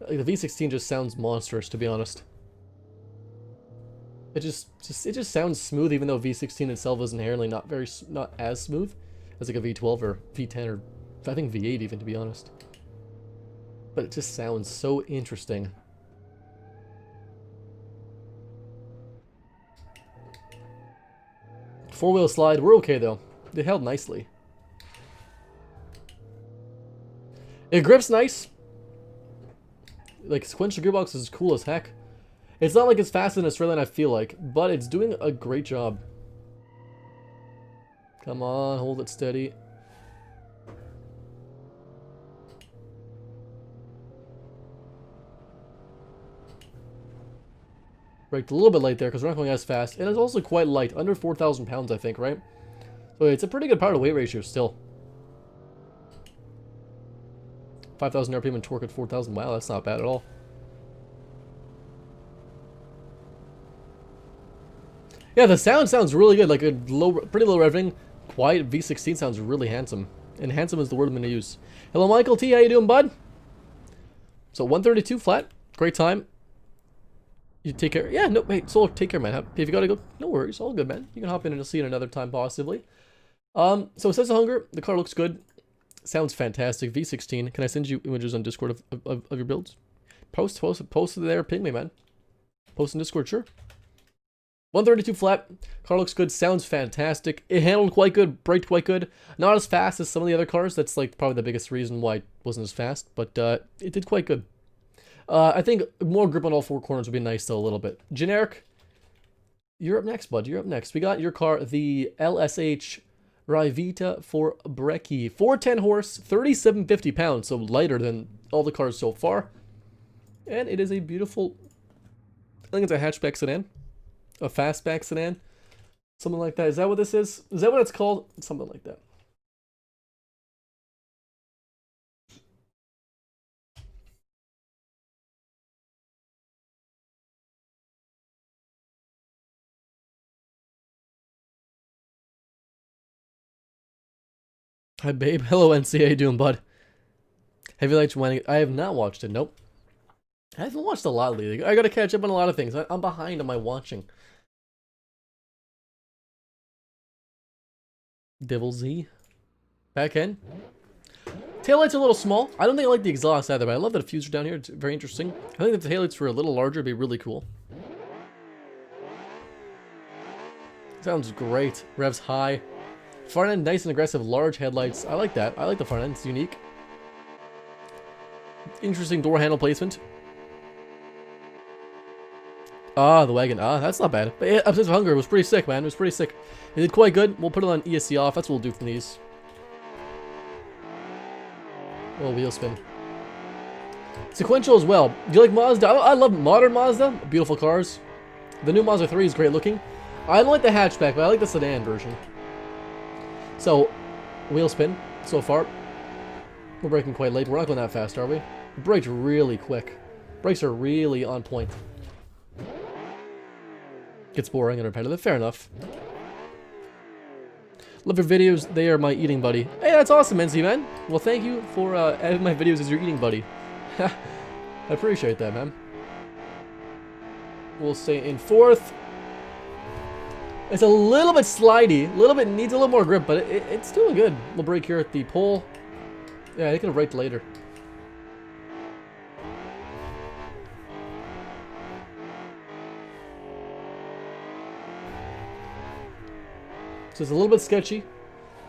Like the V16 just sounds monstrous, to be honest. It just sounds smooth, even though V16 itself is inherently not as smooth as like a V12 or V10 or I think V8 even, to be honest. But it just sounds so interesting. Four-wheel slide, we're okay though. It held nicely. It grips nice. Like sequential gearbox is cool as heck. It's not like it's faster than a straight line, I feel like, but it's doing a great job. Come on, hold it steady. Braked a little bit late there because we're not going as fast, and it's also quite light, under 4,000 pounds, I think, right? So it's a pretty good power to weight ratio still. 5,000 RPM and torque at 4,000. Wow, that's not bad at all. Yeah, the sound sounds really good, like a pretty low revving, quiet V16 sounds really handsome. And handsome is the word I'm going to use. Hello, Michael T, how you doing, bud? So 132 flat, great time. You take care. Yeah, no, wait, Solar, take care, man. If you gotta go, no worries, all good, man. You can hop in and you'll see it another time, possibly. So Sense of Hunger, the car looks good. Sounds fantastic. V16, can I send you images on Discord of your builds? Post it there, ping me, man. Post in Discord, sure. 132 flat, car looks good, sounds fantastic. It handled quite good, braked quite good. Not as fast as some of the other cars, that's like probably the biggest reason why it wasn't as fast, but it did quite good. I think more grip on all four corners would be nice though, a little bit. Generic, you're up next, bud, you're up next. We got your car, the LSH Rivita for Brecci. 410 horse, 3,750 pounds, so lighter than all the cars so far. And it is a beautiful, I think it's a hatchback sedan. A fastback sedan, something like that. Is that what this is? Is that what it's called? Something like that. Hi, babe. Hello, NC. How you doing, bud? Have you liked Winding? I have not watched it. Nope. I haven't watched a lot lately. I gotta catch up on a lot of things. I'm behind on my watching. Devil Z. Back end. Taillights are a little small. I don't think I like the exhaust either, but I love the diffuser down here. It's very interesting. I think if the taillights were a little larger, it'd be really cool. Sounds great. Revs high. Front end, nice and aggressive, large headlights. I like that. I like the front end. It's unique. Interesting door handle placement. Ah, the wagon. Ah, that's not bad. But yeah, Sense of Hunger was pretty sick, man. It was pretty sick. It did quite good. We'll put it on ESC off. That's what we'll do from these. Oh, wheel spin. Sequential as well. Do you like Mazda? I love modern Mazda. Beautiful cars. The new Mazda 3 is great looking. I don't like the hatchback, but I like the sedan version. So, wheel spin so far. We're braking quite late. We're not going that fast, are we? Braked really quick. Brakes are really on point. Gets boring and repetitive. Fair enough. Love your videos. They are my eating buddy. Hey, that's awesome, NC, man. Well, thank you for adding my videos as your eating buddy. I appreciate that, man. will stay in fourth. It's a little bit slidey, a little bit needs a little more grip, but it's doing good. We'll brake here at the pole. Yeah, I can right later. So it's a little bit sketchy.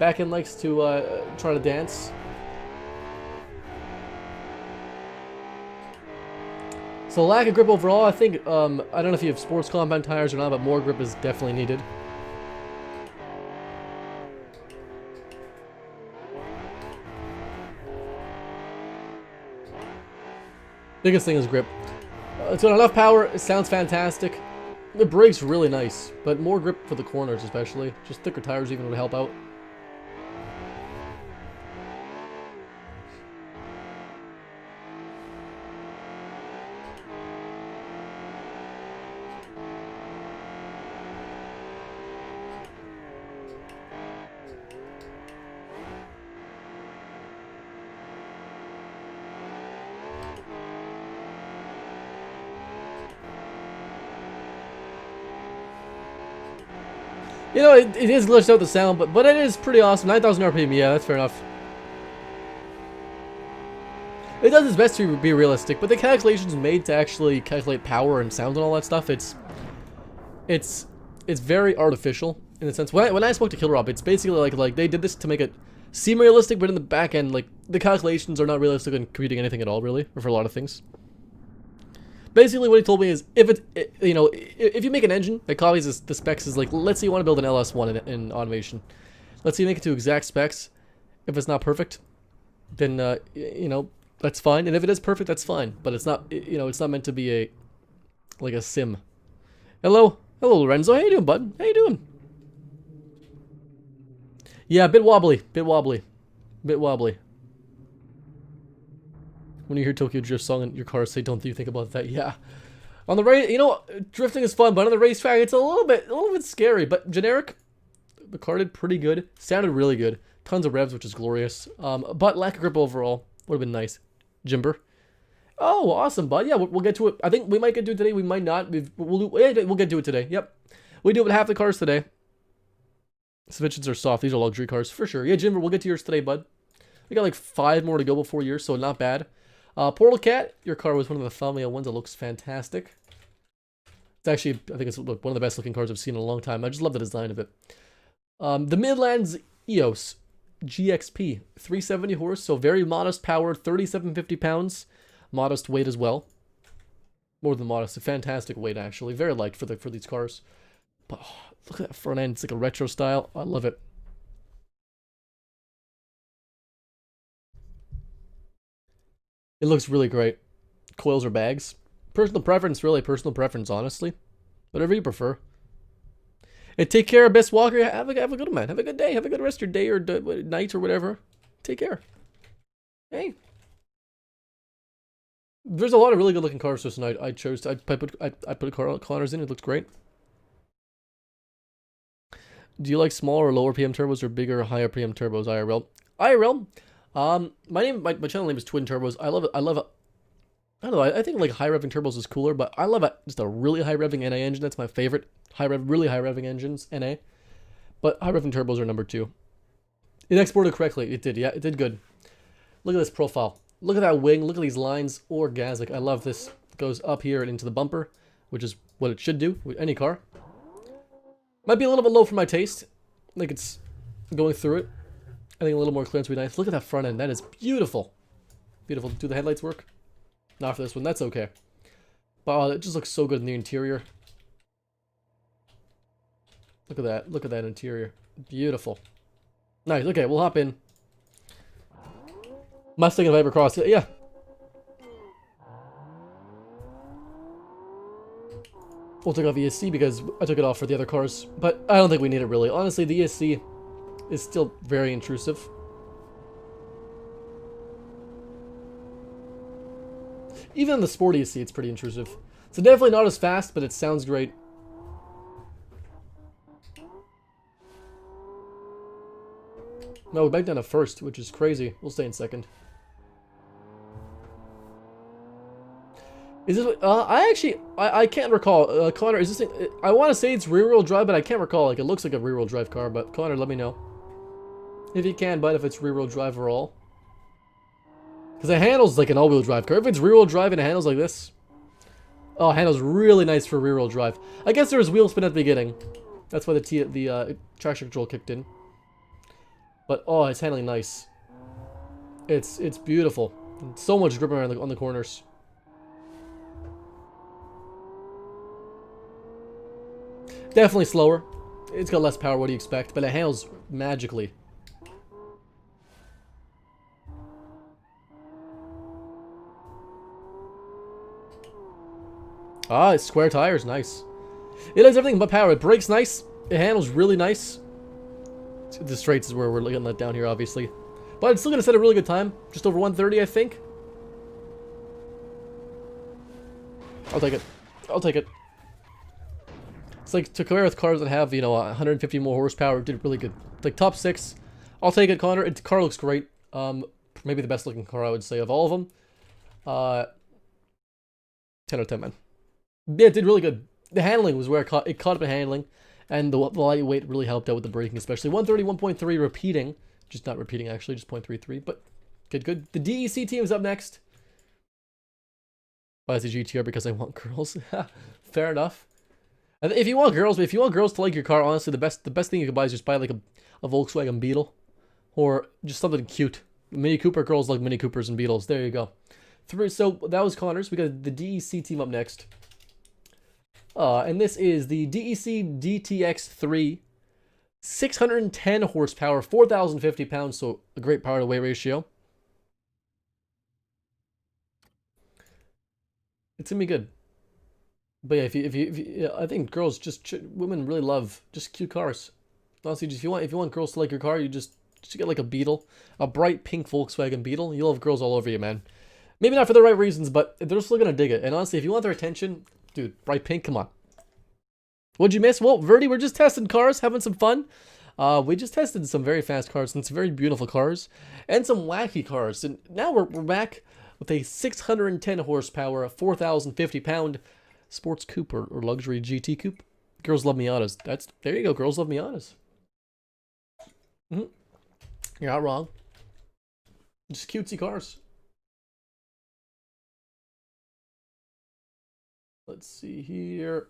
Back end likes to try to dance. So lack of grip overall, I think, I don't know if you have sports compound tires or not, but more grip is definitely needed. Biggest thing is grip. It's got enough power, it sounds fantastic. The brake's really nice, but more grip for the corners especially. Just thicker tires even would help out. You know, it is glitched out the sound, but it is pretty awesome. 9,000 RPM, yeah, that's fair enough. It does its best to be realistic, but the calculations made to actually calculate power and sound and all that stuff, it's very artificial in a sense. When I spoke to Killer Rob, it's basically like they did this to make it seem realistic, but in the back end, like the calculations are not realistic in computing anything at all, really, or for a lot of things. Basically, what he told me is, if you make an engine that copies the specs, is like, let's say you want to build an LS1 in automation. Let's say you make it to exact specs. If it's not perfect, then, that's fine. And if it is perfect, that's fine. But it's not, it's not meant to be like a sim. Hello, Lorenzo. How you doing, bud? How you doing? Yeah, bit wobbly. When you hear Tokyo Drift song in your car, say, don't you think about that? Yeah. On the race, drifting is fun, but on the racetrack, it's a little bit scary. But generic, the car did pretty good. Sounded really good. Tons of revs, which is glorious. But lack of grip overall would have been nice. Jimber. Oh, awesome, bud. Yeah, we'll get to it. I think we might get to it today. We might not. We'll get to it today. Yep. We do it with half the cars today. Suspensions are soft. These are luxury cars for sure. Yeah, Jimber, we'll get to yours today, bud. We got like 5 more to go before yours, so not bad. Portal Cat, your car was one of the thumbnail ones that looks fantastic. It's actually, I think it's one of the best looking cars I've seen in a long time. I just love the design of it. The Midlands EOS GXP, 370 horse, so very modest power, 3,750 pounds. Modest weight as well. More than modest, a fantastic weight actually. Very light for these cars. But look at that front end, it's like a retro style. I love it. It looks really great. Coils or bags. Personal preference, really. Personal preference, honestly. Whatever you prefer. And take care, Best Walker. Have a good one, man. Have a good day. Have a good rest of your day or night or whatever. Take care. Hey. There's a lot of really good looking cars tonight. I put a car Connors in. It looks great. Do you like smaller or lower PM turbos or bigger or higher PM turbos? IRL. My channel name is Twin Turbos. I love it. I don't know. I think like high revving turbos is cooler, but I love just a really high revving NA engine. That's my favorite. Really high revving engines, NA. But high revving turbos are number 2. It exported correctly. It did. Yeah, it did good. Look at this profile. Look at that wing. Look at these lines. Orgasmic. I love this. It goes up here and into the bumper, which is what it should do with any car. Might be a little bit low for my taste. I think it's going through it. I think a little more clearance would be nice. Look at that front end. That is beautiful. Beautiful. Do the headlights work? Not for this one. That's okay. But it just looks so good in the interior. Look at that. Look at that interior. Beautiful. Nice. Okay, we'll hop in. Mustang and Viper Cross. Yeah. We'll take off the ESC because I took it off for the other cars. But I don't think we need it really. Honestly, the ESC is still very intrusive. Even in the Sport ESC, it's pretty intrusive. So definitely not as fast, but it sounds great. No, we're back down to first, which is crazy. We'll stay in second. Is this? I can't recall. Connor, is this? I want to say it's rear-wheel drive, but I can't recall. Like it looks like a rear-wheel drive car, but Connor, let me know if you can. But if it's rear-wheel drive or all, because it handles like an all-wheel drive car. If it's rear-wheel drive and it handles like this, oh, it handles really nice for rear-wheel drive. I guess there was wheel spin at the beginning. That's why the traction control kicked in. But oh, it's handling nice. It's beautiful. So much grip around on the corners. Definitely slower. It's got less power, what do you expect? But it handles magically. Ah, it's square tires, nice. It has everything but power. It brakes nice. It handles really nice. The straights is where we're getting let down here, obviously. But it's still going to set a really good time. Just over 130, I think. I'll take it. I'll take it. It's like to compare with cars that have, you know, 150 more horsepower, it did really good. Like top 6. I'll take it, Connor. The car looks great. Maybe the best looking car, I would say, of all of them. 10 out of 10, man. Yeah, it did really good. The handling was where it caught up in handling. And the lightweight really helped out with the braking, especially. 130, 1.3 repeating. Just not repeating, actually. Just 0.33. But good. The DEC team is up next. Why is the GTR? Because I want girls. Fair enough. And if you want girls to like your car, honestly, the best thing you can buy is just buy like a Volkswagen Beetle, or just something cute. Mini Cooper, girls like Mini Coopers and Beetles. There you go. So that was Connor's. We got the DEC team up next. And this is the DEC DTX3, 610 horsepower, 4,050 pounds, so a great power to weight ratio. It's gonna be good. But yeah, if you I think girls women really love just cute cars. Honestly, if you want girls to like your car, you just get like a Beetle, a bright pink Volkswagen Beetle. You'll have girls all over you, man. Maybe not for the right reasons, but they're still gonna dig it. And honestly, if you want their attention, dude, bright pink, come on. What'd you miss? Well, Verdi, we're just testing cars, having some fun. We just tested some very fast cars and some very beautiful cars and some wacky cars. And now we're back with a 610 horsepower, 4,050 pound sports coupe or luxury GT coupe. Girls love Miatas. There you go. Girls love Miatas. You're not wrong. Just cutesy cars. Let's see here.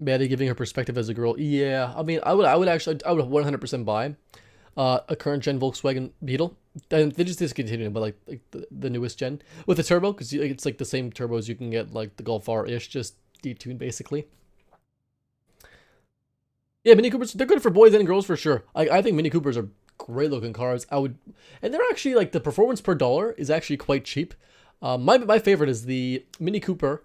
Maddie giving her perspective as a girl. Yeah, I mean, I would 100% buy a current gen Volkswagen Beetle. And they just discontinued, but like the newest gen with the turbo, because it's like the same turbos you can get like the Golf R-ish, just detuned basically. Yeah, Mini Coopers, they're good for boys and girls for sure. I think Mini Coopers are great looking cars. And they're actually like the performance per dollar is actually quite cheap. My favorite is the Mini Cooper,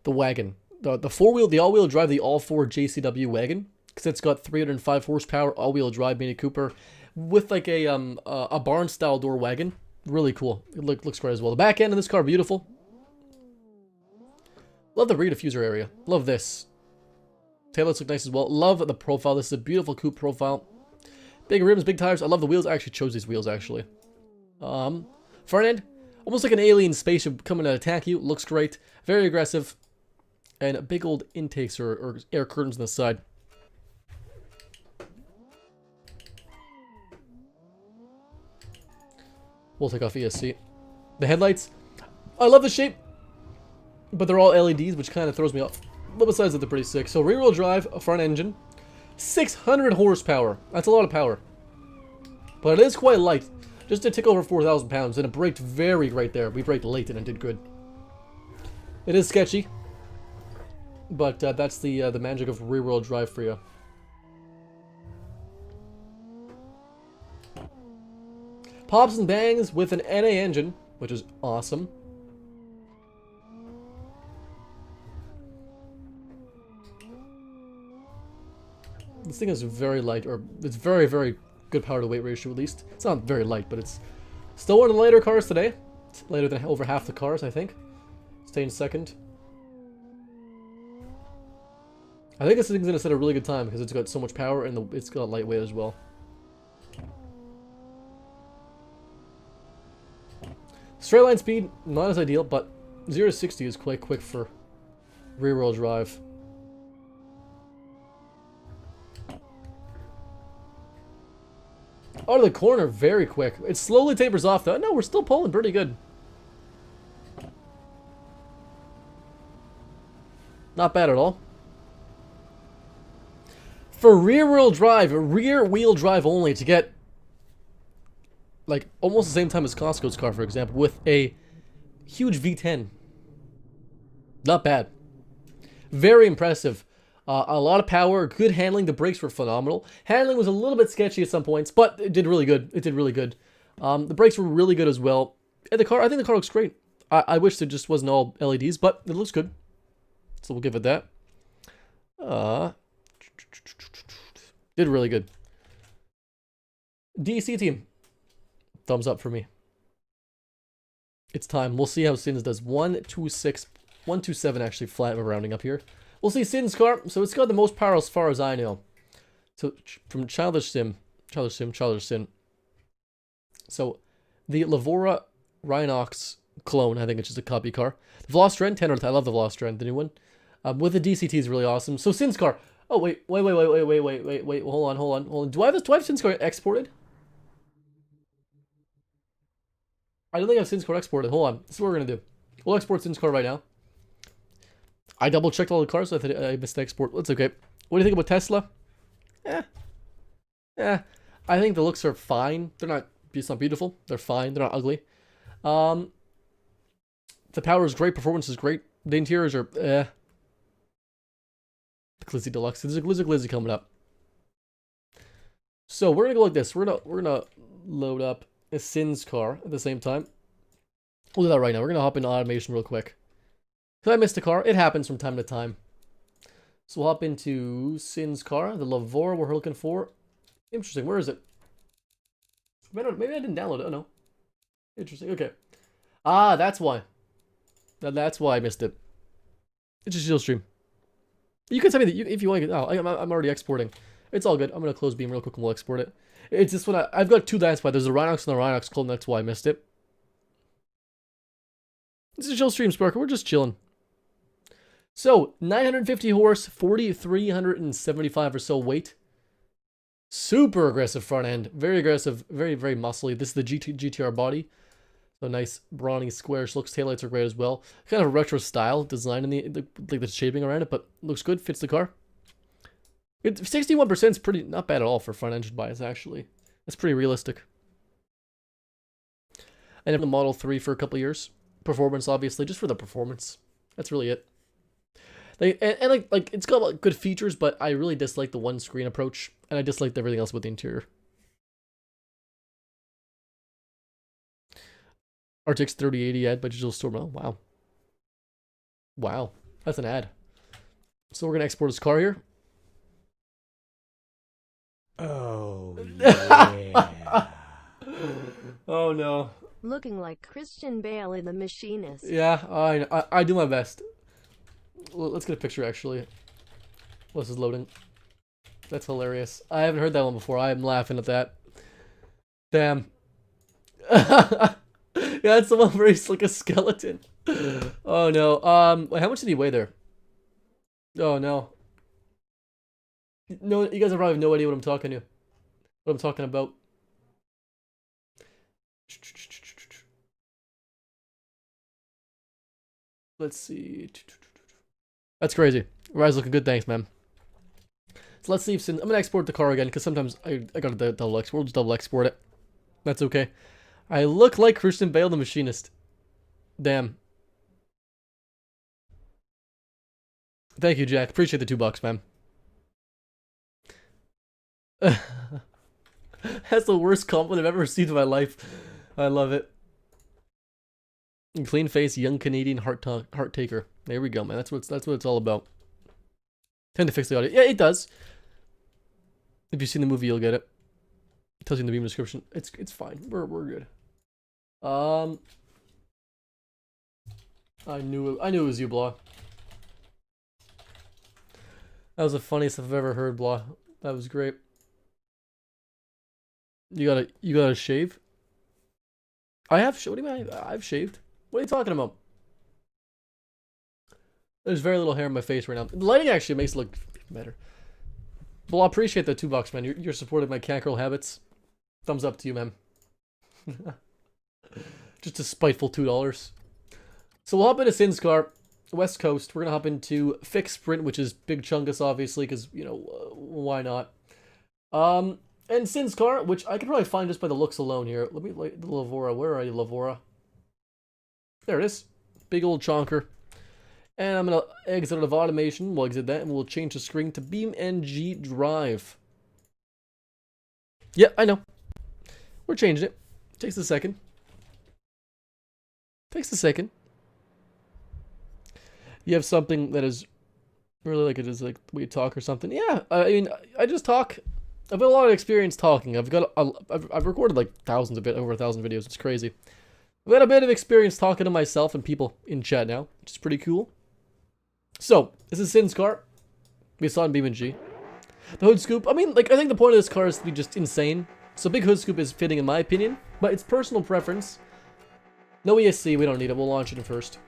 the wagon, the four-wheel, the all-wheel drive, the all-4 JCW wagon, because it's got 305 horsepower all-wheel drive Mini Cooper with like a barn-style door wagon. Really cool. It looks great as well. The back end of this car, beautiful. Love the rear diffuser area. Love this. Taillights look nice as well. Love the profile. This is a beautiful coupe profile. Big rims, big tires. I love the wheels. I actually chose these wheels actually. Front end, almost like an alien spaceship coming to attack you. Looks great. Very aggressive. And big old intakes or air curtains on the side. We'll take off ESC. The headlights, I love the shape, but they're all LEDs, which kind of throws me off. But besides that, they're pretty sick. So rear-wheel drive, a front engine, 600 horsepower. That's a lot of power. But it is quite light. Just a tick over 4,000 pounds, and it braked very great there. We braked late and it did good. It is sketchy, but that's the magic of rear-wheel drive for you. Pops and bangs with an NA engine, which is awesome. This thing is very light, or it's very, very good power to weight ratio at least. It's not very light, but it's still one of the lighter cars today. It's lighter than over half the cars, I think. Staying second. I think this thing's gonna set a really good time because it's got so much power and it's got lightweight as well. Straight line speed, not as ideal, but 0 to 60 is quite quick for rear-wheel drive. Out of the corner, very quick. It slowly tapers off, though. No, we're still pulling pretty good. Not bad at all. For rear-wheel drive only, to get like almost the same time as Costco's car, for example, with a huge V10. Not bad. Very impressive. A lot of power, good handling. The brakes were phenomenal. Handling was a little bit sketchy at some points, but it did really good. It did really good. The brakes were really good as well. And the car, I think the car looks great. I wish it just wasn't all LEDs, but it looks good. So we'll give it that. Did really good. DC team. Thumbs up for me. It's time. We'll see how Sins does. 126, 127 actually flat rounding up here. We'll see Sin's car. So it's got the most power as far as I know. So from Childish Sin. So the Lavora Rhinox clone, I think it's just a copy car. The Velostrend, 10 out of 10. I love the Velostrend, the new one. With the DCT is really awesome. So Sin's car. Oh wait. Hold on. Do I have Sin's car exported? I don't think I have Sin's car exported. Hold on. This is what we're gonna do. We'll export Sin's car right now. I double checked all the cars, so I missed the export. That's okay. What do you think about Tesla? I think the looks are fine. It's not beautiful. They're fine. They're not ugly. The power is great. Performance is great. The interiors are The Glizzy Deluxe. There's a Glizzy coming up. So we're gonna go like this. We're gonna load up a Sin's car at the same time. We'll do that right now. We're gonna hop into automation real quick. Because I missed a car. It happens from time to time. So we'll hop into Sin's car, the Lavora we're looking for. Interesting. Where is it? Maybe I didn't download it. Oh no. Interesting. Okay. Ah, that's why. That's why I missed it. It's just a stream. You can tell me that if you want to get. Oh, I'm already exporting. It's all good. I'm gonna close Beam real quick and we'll export it. It's just when I've got two. That's why there's a Rhinox and the Rhinox clone. That's why I missed it. This is a chill stream, Sparker. We're just chilling. So 950 horse, 4,375 or so weight. Super aggressive front end. Very aggressive. Very muscly. This is the GTR body. So nice brawny squarish looks. Taillights are great as well. Kind of a retro style design in the shaping around it, but looks good. Fits the car. 61% is pretty not bad at all for front engine bias actually. That's pretty realistic. I have the Model 3 for a couple of years. Performance obviously, just for the performance. That's really it. And like it's got like good features, but I really dislike the one screen approach, and I disliked everything else with the interior. RTX 3080 ad by Digital Storm. Oh, wow, that's an ad. So we're gonna export his car here. Oh yeah. Oh no. Looking like Christian Bale in The Machinist. Yeah, I do my best. Let's get a picture actually. This is loading. That's hilarious. I haven't heard that one before. I'm laughing at that. Damn. Yeah, that's the one where he's like a skeleton. Oh no. How much did he weigh there? Oh no. No, you guys probably have no idea what I'm talking about. Let's see. That's crazy. Rise looking good, thanks, man. So let's see if I'm gonna export the car again because sometimes I gotta double export. We'll just double export it. That's okay. I look like Christian Bale, the Machinist. Damn. Thank you, Jack. Appreciate the $2, man. That's the worst compliment I've ever received in my life. I love it. Clean face, young Canadian heart taker. There we go, man. That's what it's all about. Tend to fix the audio. Yeah, it does. If you've seen the movie, you'll get it. It tells you in the Beam description. It's fine. We're good. I knew it was you, Blah. That was the funniest I've ever heard, Blah. That was great. You gotta shave? I have. What do you mean? I've shaved. What are you talking about? There's very little hair on my face right now. The lighting actually makes it look better. Well, I appreciate that $2, man. You're supporting my cat girl habits. Thumbs up to you, man. Just a spiteful $2. So we'll hop into Sin's car, West Coast. We're gonna hop into Fixed Sprint, which is Big Chungus, obviously, because you know why not? And Sin's car, which I could probably find just by the looks alone here. Let me like the Lavora. Where are you, Lavora? There it is. Big old chonker. And I'm gonna exit out of automation. We'll exit that, and we'll change the screen to BeamNG.Drive. Yeah, I know. We're changing it. Takes a second. Takes a second. You have something that is really like it is like the way you talk or something. Yeah, I mean, I just talk. I've got a lot of experience talking. I've recorded like over 1,000 videos. It's crazy. I've got a bit of experience talking to myself and people in chat now, which is pretty cool. So, this is Sin's car. We saw it in BeamNG. The hood scoop, I mean, like, I think the point of this car is to be just insane. So, big hood scoop is fitting in my opinion, but it's personal preference. No ESC, we don't need it. We'll launch it in first.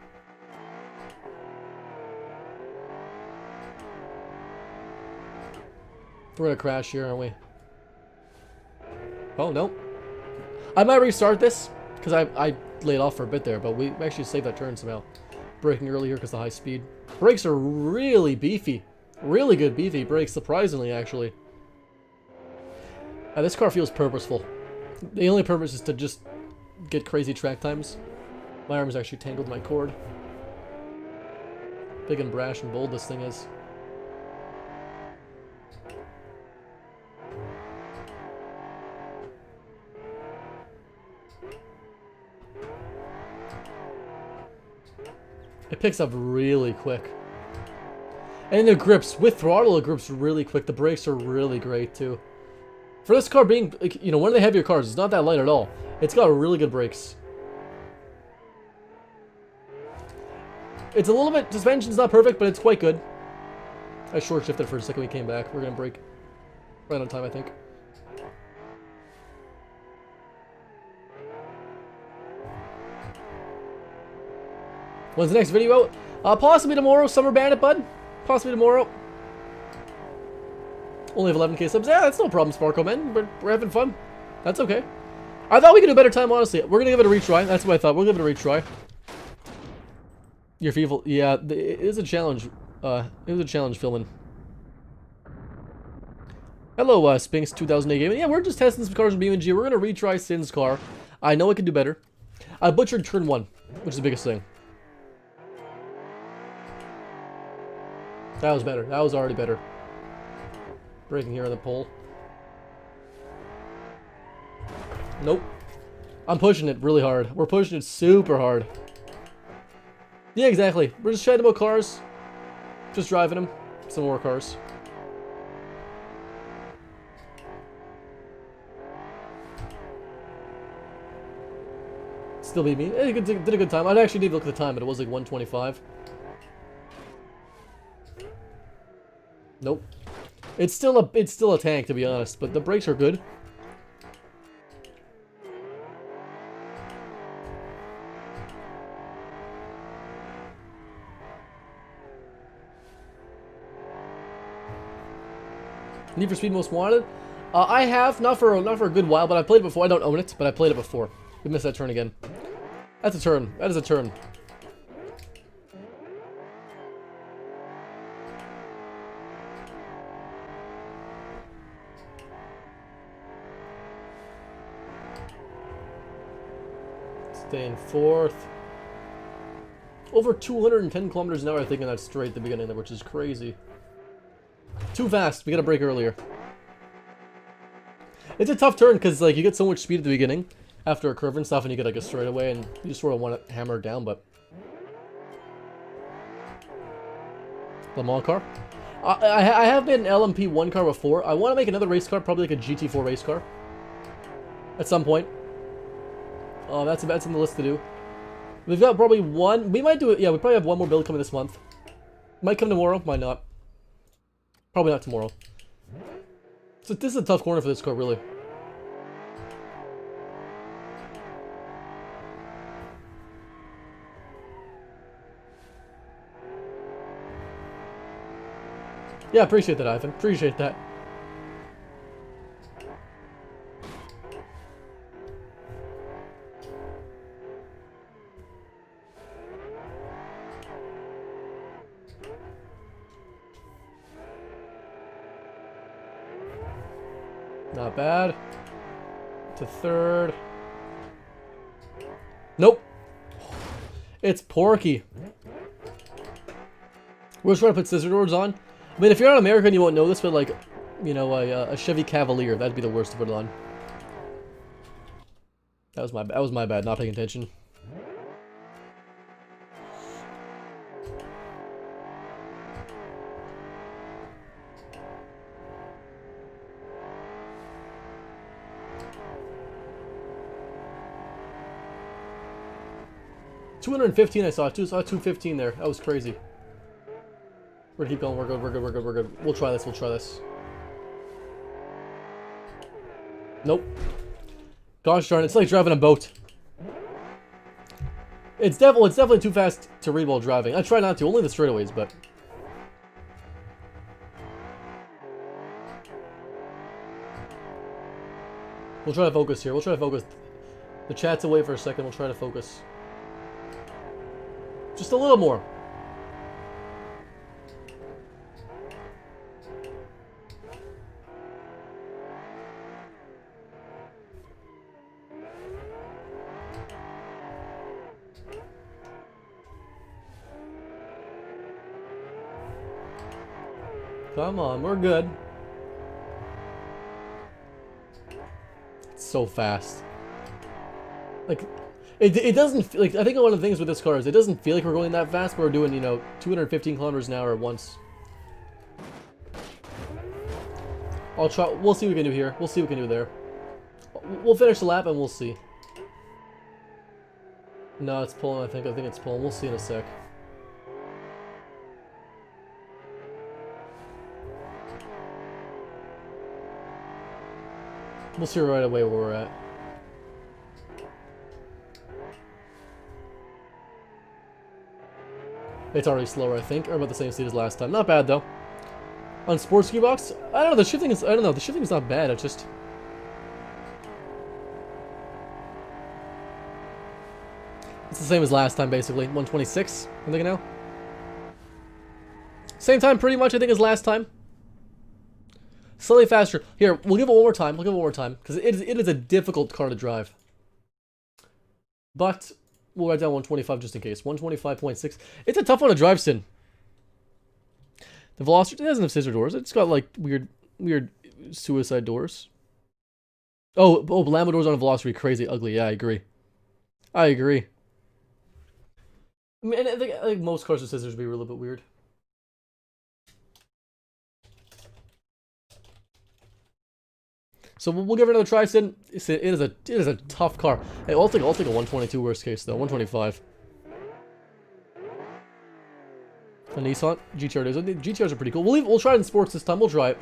We're gonna crash here, aren't we? Oh, no. I might restart this, because I laid off for a bit there, but we actually saved that turn somehow. Braking early here because of the high speed. Brakes are really beefy. Really good beefy brakes, surprisingly, actually. This car feels purposeful. The only purpose is to just get crazy track times. My arm is actually tangled in my cord. Big and brash and bold this thing is. It picks up really quick. And the grips, with throttle, it grips really quick. The brakes are really great, too. For this car being, like, you know, one of the heavier cars, it's not that light at all. It's got really good brakes. It's a little bit, suspension's not perfect, but it's quite good. I short shifted for a second when we came back. We're going to brake right on time, I think. When's the next video out? Possibly tomorrow, Summer Bandit, bud. Possibly tomorrow. Only have 11k subs. Yeah, that's no problem, Sparko, man. We're having fun. That's okay. I thought we could do a better time, honestly. We're gonna give it a retry. That's what I thought. We'll give it a retry. Your FIFA, yeah, it is a challenge. It was a challenge filming. Hello, Spinks 2008 Gaming. Yeah, we're just testing some cars in BeamNG. We're gonna retry Sin's car. I know I can do better. I butchered turn 1, which is the biggest thing. That was better. That was already better. Braking here on the pole. Nope. I'm pushing it really hard. We're pushing it super hard. Yeah, exactly. We're just chatting about cars. Just driving them. Some more cars. Still beat me. Did a good time. I actually did look at the time, but it was like 125. Nope. It's still a tank, to be honest, but the brakes are good. Need for Speed Most Wanted? I have, not for a good while, but I played it before. I don't own it, but I played it before. We missed that turn again. That's a turn. That is a turn. Staying fourth. Over 210 kilometers an hour, I think, in that straight at the beginning, which is crazy. Too fast. We gotta brake earlier. It's a tough turn because, like, you get so much speed at the beginning after a curve and stuff, and you get like a straightaway, and you just sort of want to hammer it down. But Le Mans car. I have made an LMP1 car before. I want to make another race car, probably like a GT4 race car, at some point. Oh, that's on the list to do. We've got probably one. We might do it. Yeah, we probably have one more build coming this month. Might come tomorrow. Might not. Probably not tomorrow. So this is a tough corner for this car, really. Yeah, appreciate that, Ivan. Appreciate that. Not bad. To third. Nope. It's Porky. We're just trying to put scissor doors on. I mean, if you're not American, you won't know this, but like, you know, a Chevy Cavalier, that'd be the worst to put it on. That was my bad, not paying attention. $215 I saw. I saw 215 there. That was crazy. We're gonna keep going. We're good. We're good. We're good. We're good. We'll try this. We'll try this. Nope. Gosh darn, it's like driving a boat. It's definitely too fast to read while driving. I try not to, only the straightaways, but... We'll try to focus here. We'll try to focus. The chat's away for a second. We'll try to focus. Just a little more. Come on, we're good. It's so fast. Like, it doesn't feel like, I think one of the things with this car is it doesn't feel like we're going that fast, but we're doing, you know, 215 kilometers an hour at once. I'll try, we'll see what we can do here. We'll see what we can do there. We'll finish the lap and we'll see. No, it's pulling, I think it's pulling. We'll see in a sec. We'll see right away where we're at. It's already slower, I think, or about the same speed as last time. Not bad though. On sports gearbox, I don't know. The shifting is, I don't know. The shifting is not bad. It's just, it's the same as last time basically. 126. I'm thinking now. Same time, pretty much. I think as last time. Slightly faster. Here, we'll give it one more time. We'll give it one more time because it is a difficult car to drive. But we'll write down 125 just in case. 125.6. It's a tough one to drive, Sin. The Veloster, it doesn't have scissor doors. It's got like weird suicide doors. Oh, Lambo doors on a Veloster, crazy ugly. Yeah, I agree. I agree. I mean, I think most cars with scissors would be a little bit weird. So we'll give it another try, Sin. It is a tough car. Hey, I'll take a 122 worst case though. 125. A Nissan GTR days. GTRs are pretty cool. We'll try it in sports this time. We'll try it.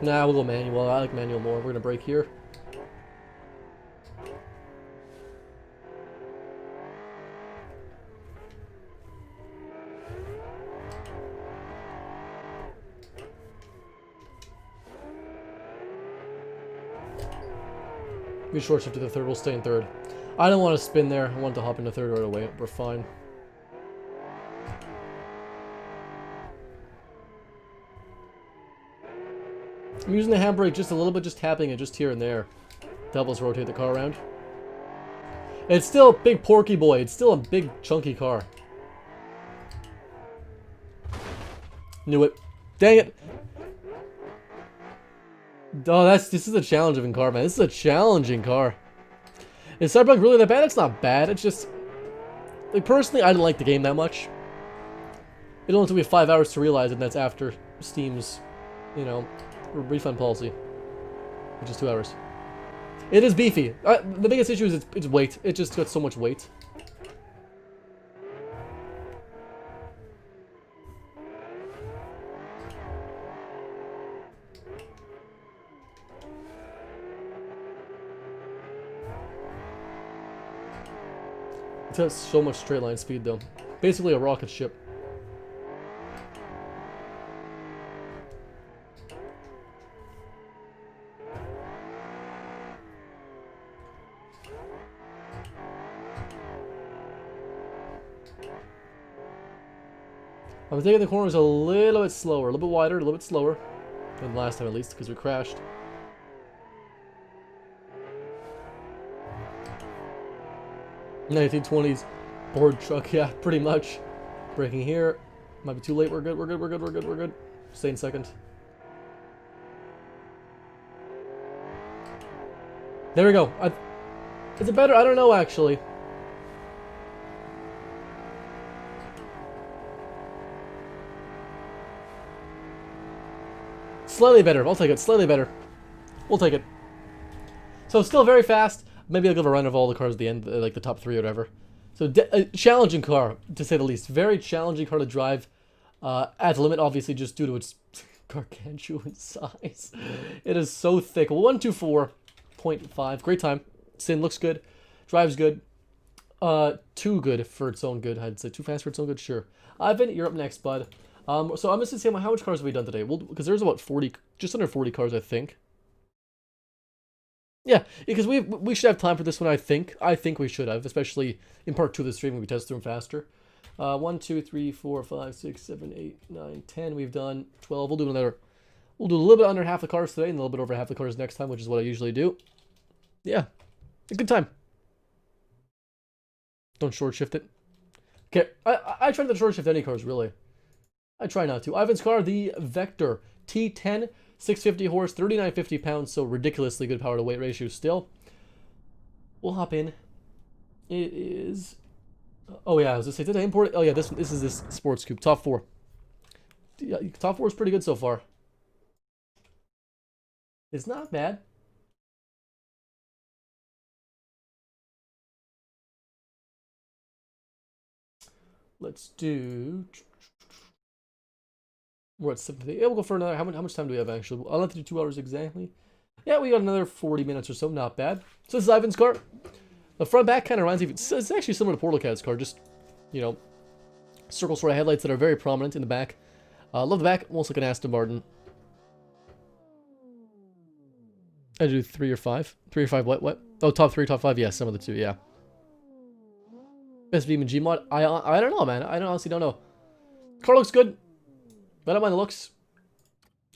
Nah, we'll go manual. I like manual more. We're gonna brake here. We short shift to the third. We'll stay in third. I don't want to spin there. I want to hop into third right away. We're fine. I'm using the handbrake just a little bit, just tapping it just here and there to help us rotate the car around. It's still a big porky boy. It's still a big chunky car. Knew it. Dang it. Oh, this is a challenging car, man. This is a challenging car. Is Cyberpunk really that bad? It's not bad. It's just, like, personally, I didn't like the game that much. It only took me 5 hours to realize it, and that's after Steam's, you know, refund policy, which is 2 hours. It is beefy. The biggest issue is its weight. It just got so much weight. It has so much straight line speed though. Basically a rocket ship. I'm taking the corners a little bit slower, a little bit wider, a little bit slower than last time at least, because we crashed. "1920s board truck," yeah, pretty much. Braking here. Might be too late. We're good, we're good, we're good, we're good, we're good. Stay in second. There we go. Is it better? I don't know, actually. Slightly better. I'll take it. Slightly better. We'll take it. So still very fast. Maybe I'll give a run of all the cars at the end, like the top 3 or whatever. So a challenging car, to say the least. Very challenging car to drive. At the limit, obviously, just due to its gargantuan size. It is so thick. 124.5. Great time. Sin looks good. Drives good. Too good for its own good. I'd say too fast for its own good. Sure. Ivan, you're up next, bud. So I'm just gonna say how much cars have we done today? Well, because there's about 40, just under 40 cars, I think. Yeah, because we should have time for this one. I think we should have, especially in part 2 of the stream when we test through them faster. 1, 2, 3, 4, 5, 6, 7, 8, 9, 10. We've done 12. We'll do a little bit under half the cars today, and a little bit over half the cars next time, which is what I usually do. Yeah, a good time. Don't short shift it. Okay, I try not to short shift any cars really. I try not to. Ivan's car, the Vector T10, 650 horse, 3950 pounds, so ridiculously good power to weight ratio still. We'll hop in. It is... Oh yeah, I was gonna say, did I import it? Oh yeah, this is this sports coupe, top 4. Yeah, top 4 is pretty good so far. It's not bad. Let's do... We're at 7:50. Yeah, we'll go for another. How much time do we have actually? I'll have to do 2 hours exactly. Yeah, we got another 40 minutes or so. Not bad. So this is Ivan's car. The front back kind of reminds me. It's actually similar to Portalcat's car. Just, you know, circle sort of headlights that are very prominent in the back. Love the back. Almost like an Aston Martin. I do 3 or 5. 3 or 5. What? Oh, top 3, top 5. Yeah, some of the 2. Yeah. Best BeamNG mod. I don't know, man. I honestly don't know. Car looks good. I don't mind the looks.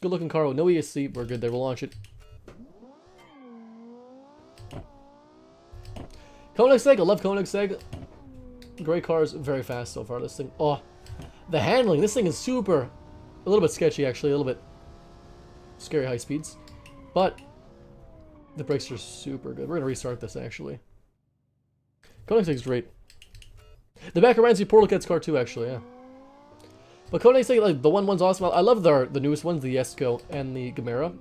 Good looking car. No ESC. We're good there. We'll launch it. Koenigsegg. I love Koenigsegg. Great cars. Very fast so far. This thing. Oh, the handling. This thing is super. A little bit sketchy actually. A little bit scary high speeds. But the brakes are super good. We're going to restart this actually. Koenigsegg's great. The back reminds me of Portalcat's car too actually. Yeah. But Koenigsegg, like, the one's awesome. I love the newest ones, the Esco and the Gamera.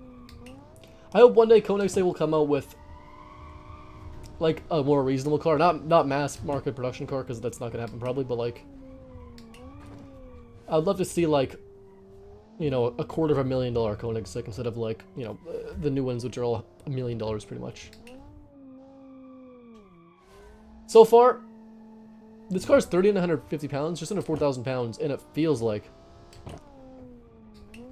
I hope one day Koenigsegg will come out with, like, a more reasonable car. Not mass market production car, because that's not going to happen probably, but, like, I'd love to see, like, you know, a $250,000 Koenigsegg instead of, like, you know, the new ones, which are all $1 million pretty much. So far... This car is 3,950 pounds, just under 4,000 pounds, and it feels like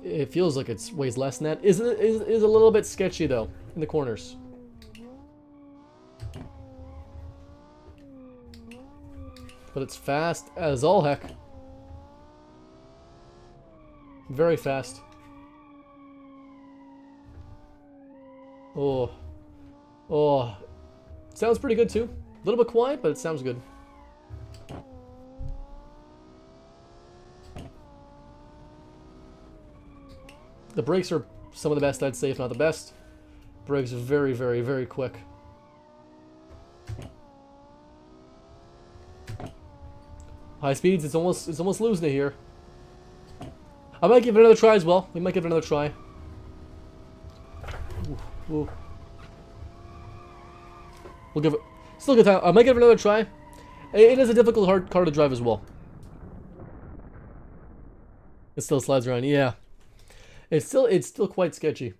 it weighs less than that. Is a little bit sketchy though in the corners. But it's fast as all heck. Very fast. Oh, sounds pretty good too. A little bit quiet, but it sounds good. The brakes are some of the best, I'd say, if not the best. Brakes are very, very, very quick. High speeds, it's almost losing it here. I might give it another try as well. We might give it another try. Ooh. We'll give it still a good time. I might give it another try. It is a difficult, hard car to drive as well. It still slides around, yeah. It's still quite sketchy.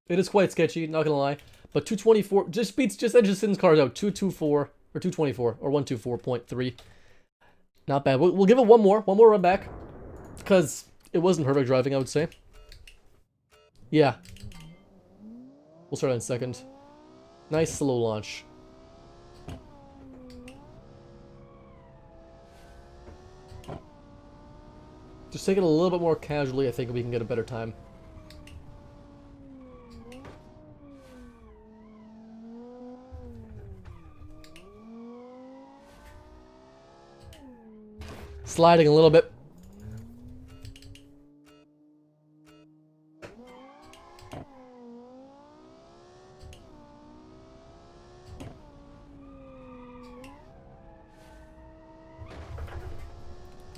It is quite sketchy, not gonna lie. But 224 just edges Sin's cars out. 224 Or 224, or 124.3. Not bad. We'll give it one more run back. Because it wasn't perfect driving, I would say. Yeah. We'll start in second. Nice slow launch. Just take it a little bit more casually, I think we can get a better time. Sliding a little bit.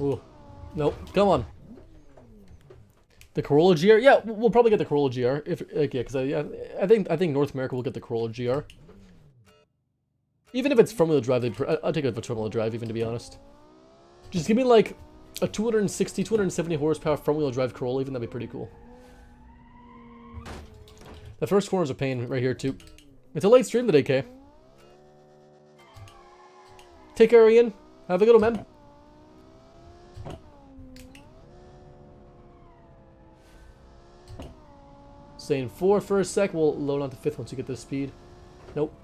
Ooh. Nope. Come on. The Corolla GR? Yeah, we'll probably get the Corolla GR. If like, yeah, because I think North America will get the Corolla GR. Even if it's front-wheel drive, I'll take it for front-wheel drive, even to be honest. Just give me like a 260, 270 horsepower front-wheel drive Corolla, even that'd be pretty cool. The first corner's a pain right here too. It's a late stream today, Kay. Take care, Ian. Have a good one, man. Stay in 4 for a sec. We'll load onto 5th once you get this speed. Nope.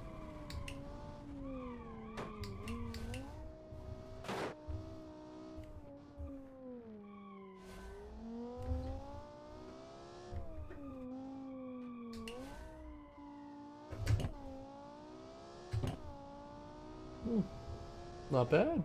Not bad.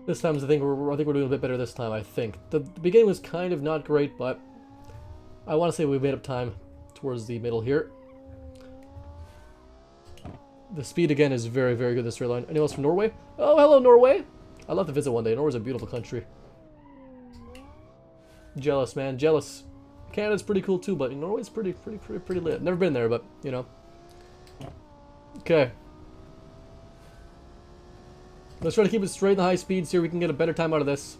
This time, I think we're doing a bit better this time. I think the beginning was kind of not great, but I want to say we made up time towards the middle here. The speed again is very, very good this straight line. Anyone else from Norway? Oh, hello, Norway! I'd love to visit one day. Norway's a beautiful country. Jealous, man, jealous. Canada's pretty cool too, but Norway's pretty lit. Never been there, but you know. Okay. Let's try to keep it straight in the high speeds here. We can get a better time out of this.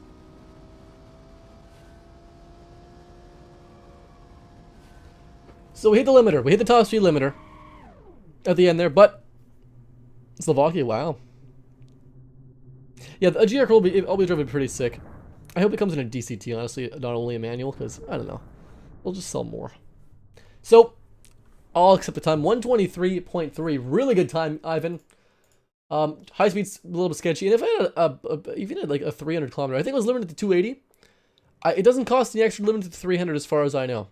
So we hit the limiter. We hit the top speed limiter at the end there, but Slovakia, wow. Yeah, a GR will be always driven pretty sick. I hope it comes in a DCT, honestly, not only a manual, because I don't know. We'll just sell more. So I'll accept the time. 123.3. Really good time, Ivan. High speed's a little bit sketchy, and if I had even at like a 300 kilometer, I think it was limited to 280. It doesn't cost any extra limited to 300 as far as I know.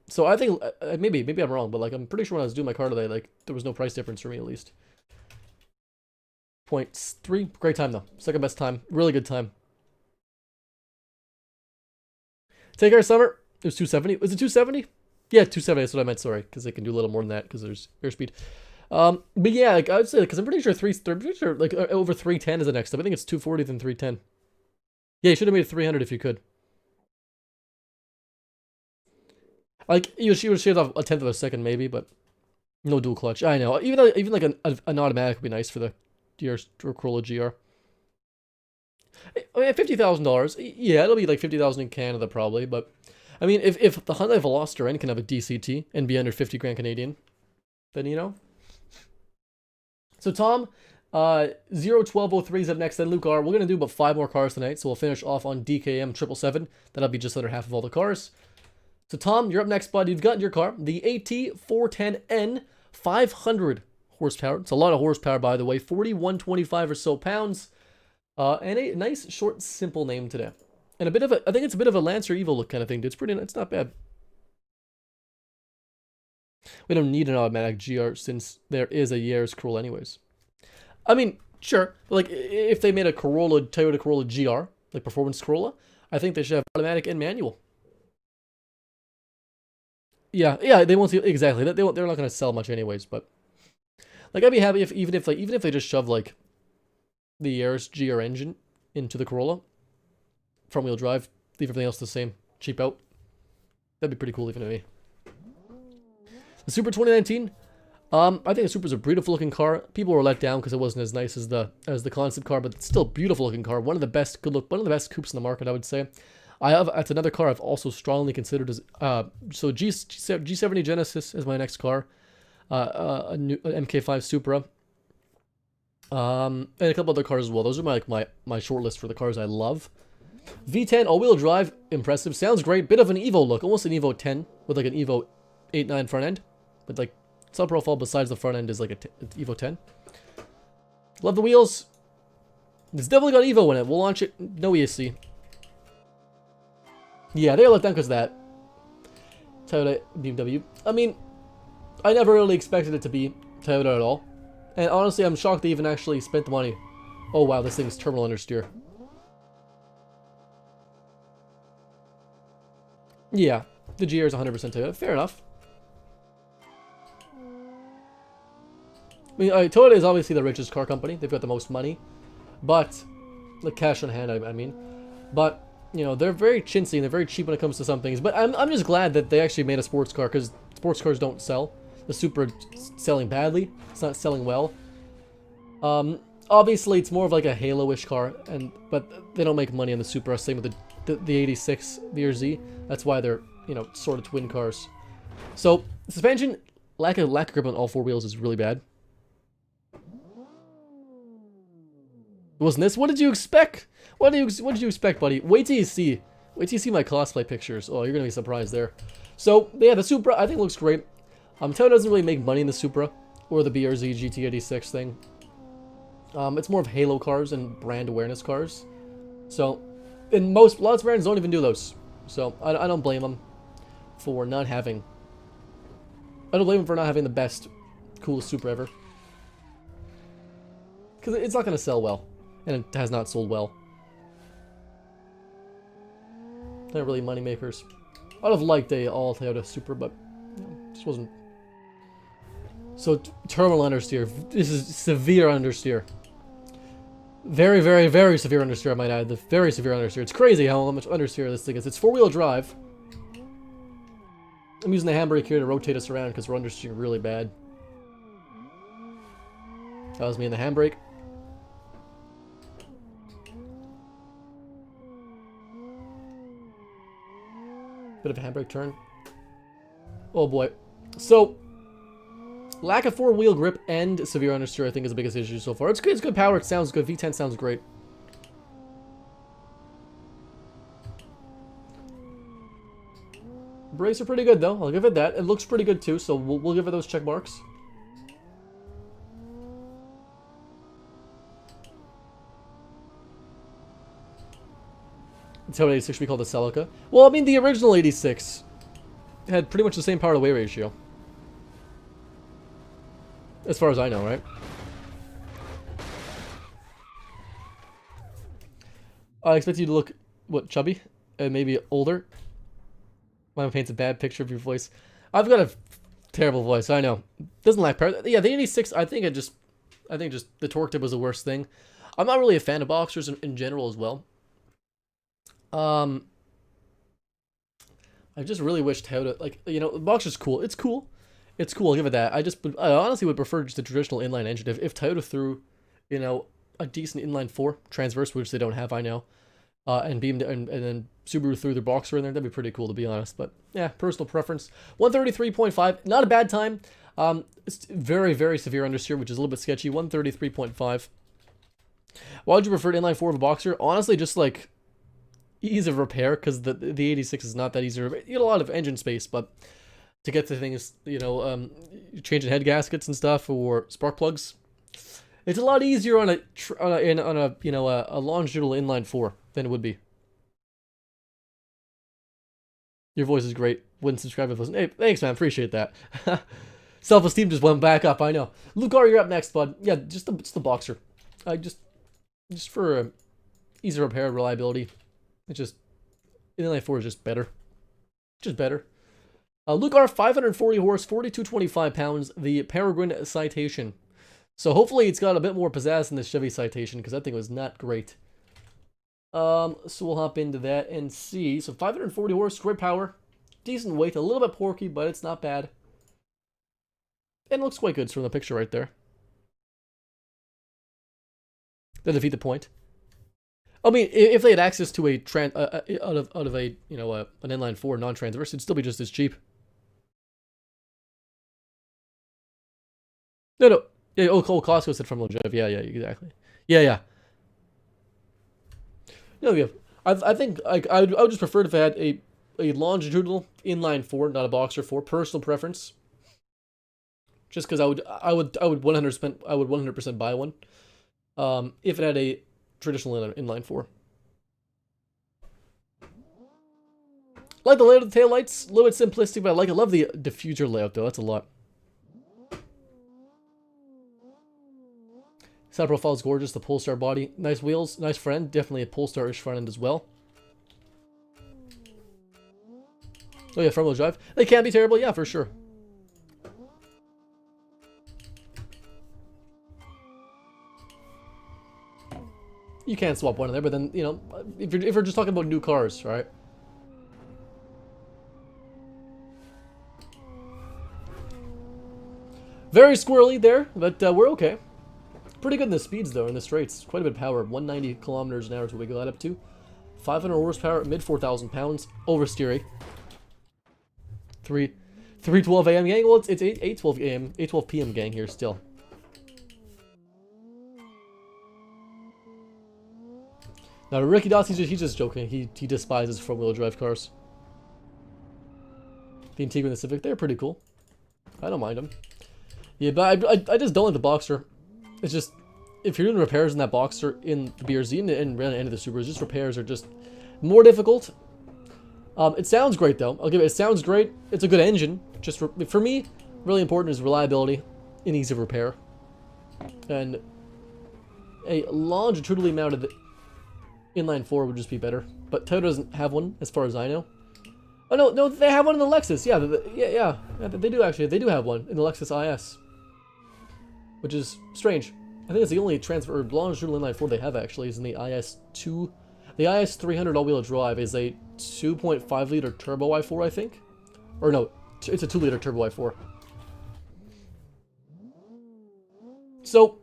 So I think maybe I'm wrong, but like I'm pretty sure when I was doing my car today, like there was no price difference for me at least. 0.3, great time though. Second best time, really good time. Take care, Summer. It was 270. Was it 270? Yeah, 270. That's what I meant. Sorry, because they can do a little more than that because there's airspeed. But yeah, like I would say, because I'm pretty sure like over 310 is the next step. I think it's 240 then 310. Yeah, you should have made it 300 if you could. Like you should have shaved off a tenth of a second maybe, but no dual clutch. I know. Even like an automatic would be nice for the Corolla GR. I mean, $50,000. Yeah, it'll be like 50,000 in Canada probably, but I mean, if the Hyundai Veloster N can have a DCT and be under 50 grand Canadian, then you know. So Tom, 01203 is up next, then Luke R. We're gonna do about 5 more cars tonight, so we'll finish off on DKM 777. That'll be just under half of all the cars. So Tom, you're up next, bud. You've gotten your car, the AT410N, 500 horsepower. It's a lot of horsepower, by the way. 4,125 or so pounds. And a nice, short, simple name today. And a bit of a, I think it's a bit of a Lancer Evo look kind of thing, dude. It's not bad. We don't need an automatic GR since there is a Yaris Corolla anyways. I mean, sure. Like, if they made a Toyota Corolla GR, like Performance Corolla, I think they should have automatic and manual. Yeah, they won't see, exactly. They're not going to sell much anyways, but like I'd be happy if even if they just shove like the Yaris GR engine into the Corolla, front wheel drive, leave everything else the same, cheap out. That'd be pretty cool even to me. The Super 2019, I think the Supra's a beautiful looking car. People were let down because it wasn't as nice as the concept car, but it's still a beautiful looking car. One of the best one of the best coupes in the market, I would say. That's another car I've also strongly considered as so G70 Genesis is my next car. A new MK5 Supra. And a couple other cars as well. Those are my short list for the cars I love. V10 all-wheel drive, impressive. Sounds great. Bit of an Evo look, almost an Evo 10 with like an Evo 8.9 front end, but like sub profile besides the front end is like an Evo 10. Love the wheels. It's definitely got Evo in it. We'll launch it. No ESC. Yeah, they got let down because of that. Toyota BMW. I mean, I never really expected it to be Toyota at all. And honestly, I'm shocked they even actually spent the money. Oh wow, this thing's terminal understeer. Yeah, the GR is 100% Toyota. Fair enough. I mean, Toyota is obviously the richest car company. They've got the most money. But, the cash on hand, I mean. But, you know, they're very chintzy and they're very cheap when it comes to some things. But I'm just glad that they actually made a sports car, because sports cars don't sell. The Supra is selling badly. It's not selling well. Obviously, it's more of like a Halo-ish car, but they don't make money on the Supra. Same with the 86 VRZ. That's why they're, you know, sort of twin cars. So, suspension, lack of grip on all four wheels is really bad. Wasn't this? What did you expect? What did you expect, buddy? Wait till you see my cosplay pictures. Oh, you're gonna be surprised there. So yeah, the Supra I think looks great. Toyota doesn't really make money in the Supra or the BRZ GT86 thing. It's more of Halo cars and brand awareness cars. So, lots of brands don't even do those. So I don't blame them for not having. I don't blame them for not having the best, coolest Supra ever. Because it's not gonna sell well. And it has not sold well. Not really money makers. I'd have liked a all Toyota Supra, but you know, just wasn't. So terminal understeer. This is severe understeer. Very, very, very severe understeer, I might add. The very severe understeer. It's crazy how much understeer this thing is. It's four-wheel drive. I'm using the handbrake here to rotate us around because we're understeering really bad. That was me in the handbrake. Bit of a handbrake turn. Oh boy. So, lack of four-wheel grip and severe understeer I think is the biggest issue so far. It's good, power, it sounds good. V10 sounds great. Brakes are pretty good though, I'll give it that. It looks pretty good too, so we'll give it those check marks. Toyota 86 should be called the Celica. Well, I mean, the original 86 had pretty much the same power to weight ratio. As far as I know, right? I expect you to look, what, chubby? And maybe older? Mine paints a bad picture of your voice. I've got a terrible voice, I know. Doesn't lack power. Yeah, the 86, I think just the torque tip was the worst thing. I'm not really a fan of boxers in general as well. I just really wish Toyota, like, you know, the Boxer's cool. It's cool. It's cool, I'll give it that. I honestly would prefer just a traditional inline engine. If Toyota threw, you know, a decent inline 4 transverse, which they don't have, I know, and then Subaru threw their Boxer in there, that'd be pretty cool, to be honest. But, yeah, personal preference. 133.5, not a bad time. It's very, very severe understeer, which is a little bit sketchy. 133.5. Why would you prefer an inline 4 of a Boxer? Honestly, just, like, ease of repair, because the 86 is not that easy to repair. You get a lot of engine space, but to get to things, you know, changing head gaskets and stuff, or spark plugs, it's a lot easier on a you know, a longitudinal inline 4 than it would be. Your voice is great. Wouldn't subscribe if it wasn't. Hey, thanks, man. Appreciate that. Self-esteem just went back up. I know. Lucar, you're up next, bud. Yeah, just the Boxer. Just for ease of repair, reliability. It's just, inline 4 is just better. Just better. Lucar, 540 horse, 4225 pounds, the Peregrine Citation. So hopefully it's got a bit more pizzazz than the Chevy Citation, because that thing was not great. So we'll hop into that and see. So 540 horse, great power, decent weight, a little bit porky, but it's not bad. And it looks quite good from the picture right there. They defeat the point. I mean, if they had access to a out of a an inline 4 non-transverse, it'd still be just as cheap. No. Yeah, Costco said front-wheel drive. Yeah, exactly. Yeah. No, yeah. I think I would just prefer it if I had a longitudinal inline 4, not a boxer 4. Personal preference. Just because I would 100% buy one. If it had a traditional inline 4. Like the layout of the taillights, a little bit simplistic, but I love the diffuser layout though. That's a lot. Side profile is gorgeous. The Polestar body, nice wheels, nice front end. Definitely a Polestar-ish front end as well. Oh yeah, front-wheel drive. They can be terrible, yeah, for sure. You can swap one in there, but then if you're just talking about new cars, right? Very squirrely there, but we're okay. Pretty good in the speeds, though, in the straights. Quite a bit of power. 190 kilometers an hour is what we got up to. 500 horsepower, mid 4,000 pounds. Oversteery. 3:12 a.m. gang. Well, it's 8:12 a.m. 8:12 p.m. gang here still. Now, Ricky Doss, he's just joking. He despises front-wheel drive cars. The Integra and the Civic, they're pretty cool. I don't mind them. Yeah, but I just don't like the Boxer. It's just, if you're doing repairs in that Boxer in the BRZ and really any of the Subarus, just repairs are just more difficult. It sounds great though. I'll give it. It sounds great. It's a good engine. Just for me, really important is reliability and ease of repair. And a longitudinally mounted inline 4 would just be better. But Toyota doesn't have one, as far as I know. Oh no, they have one in the Lexus. Yeah, they do actually. They do have one in the Lexus IS. Which is strange. I think it's the only transfer or longitudinal inline 4 they have actually is in the IS2. The IS300 all-wheel drive is a 2.5 liter turbo i4, I think. Or no, it's a 2 liter turbo i4. So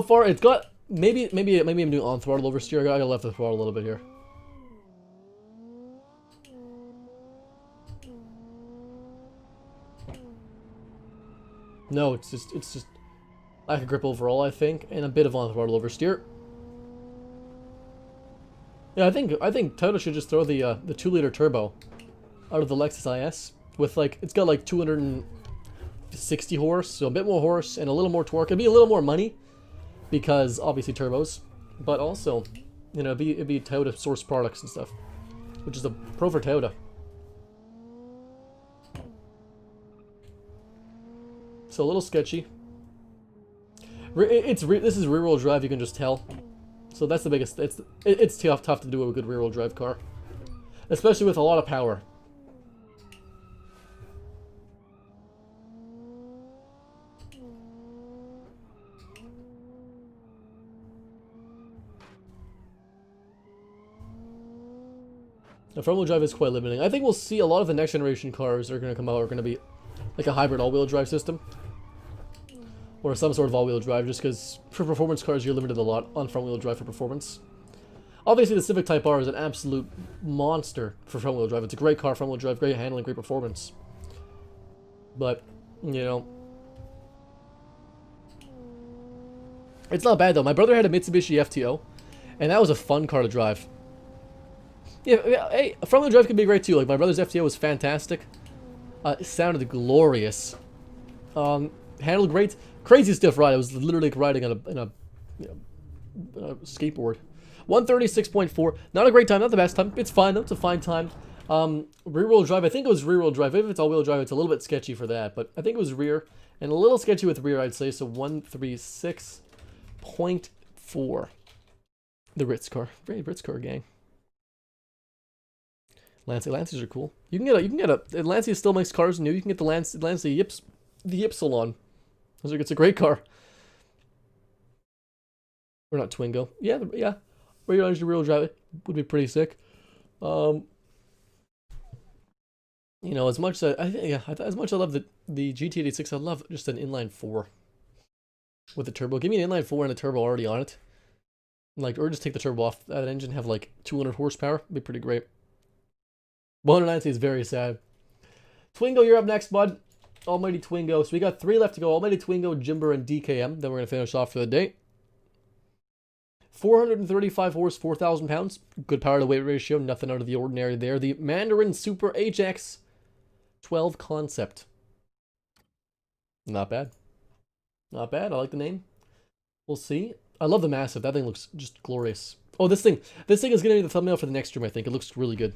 far it's got maybe I'm doing on throttle oversteer. I gotta left the throttle a little bit here. No, it's just lack of grip overall, I think, and a bit of on throttle oversteer. Yeah, I think Toyota should just throw the 2 liter turbo out of the Lexus IS with it's got like 260 horse, so a bit more horse and a little more torque. It'd be a little more money because obviously turbos, but also it'd be Toyota sourced products and stuff, which is a pro for Toyota. So a little sketchy. This is rear-wheel drive, you can just tell. So that's the biggest. It's tough to do a good rear-wheel drive car, especially with a lot of power. The front-wheel drive is quite limiting. I think we'll see a lot of the next generation cars that are going to come out are going to be like a hybrid all-wheel drive system. Or some sort of all-wheel drive, just because for performance cars you're limited a lot on front-wheel drive for performance. Obviously the Civic Type R is an absolute monster for front-wheel drive. It's a great car, front-wheel drive, great handling, great performance. But, it's not bad though. My brother had a Mitsubishi FTO, and that was a fun car to drive. Yeah, hey, front-wheel drive can be great too. Like my brother's FTO was fantastic. It sounded glorious. Handled great. Crazy stiff ride. I was literally like riding on a skateboard. 136.4. Not a great time. Not the best time. It's fine though. It's a fine time. Rear-wheel drive. I think it was rear-wheel drive. If it's all-wheel drive, it's a little bit sketchy for that. But I think it was rear. And a little sketchy with rear, I'd say. So 136.4. The Ritz car. Very Ritz car gang. Lancias are cool. You can get a Lancia still makes cars new. You can get the Lancia the Ypsilon. It's a great car. Or not Twingo. Yeah. Rear-wheel drive would be pretty sick. You know, as much as as much as I love the GT86, I love just an inline four with a turbo. Give me an inline four and a turbo already on it. Like, or just take the turbo off that engine, have like 200 horsepower. It'd be pretty great. 190 is very sad. Twingo, you're up next, bud. Almighty Twingo. So we got 3 left to go. Almighty Twingo, Jimber, and DKM. Then we're going to finish off for the day. 435 horse, 4,000 pounds. Good power to weight ratio. Nothing out of the ordinary there. The Mandarin Super HX 12 Concept. Not bad. Not bad. I like the name. We'll see. I love the Massive. That thing looks just glorious. Oh, this thing is going to be the thumbnail for the next stream, I think. It looks really good.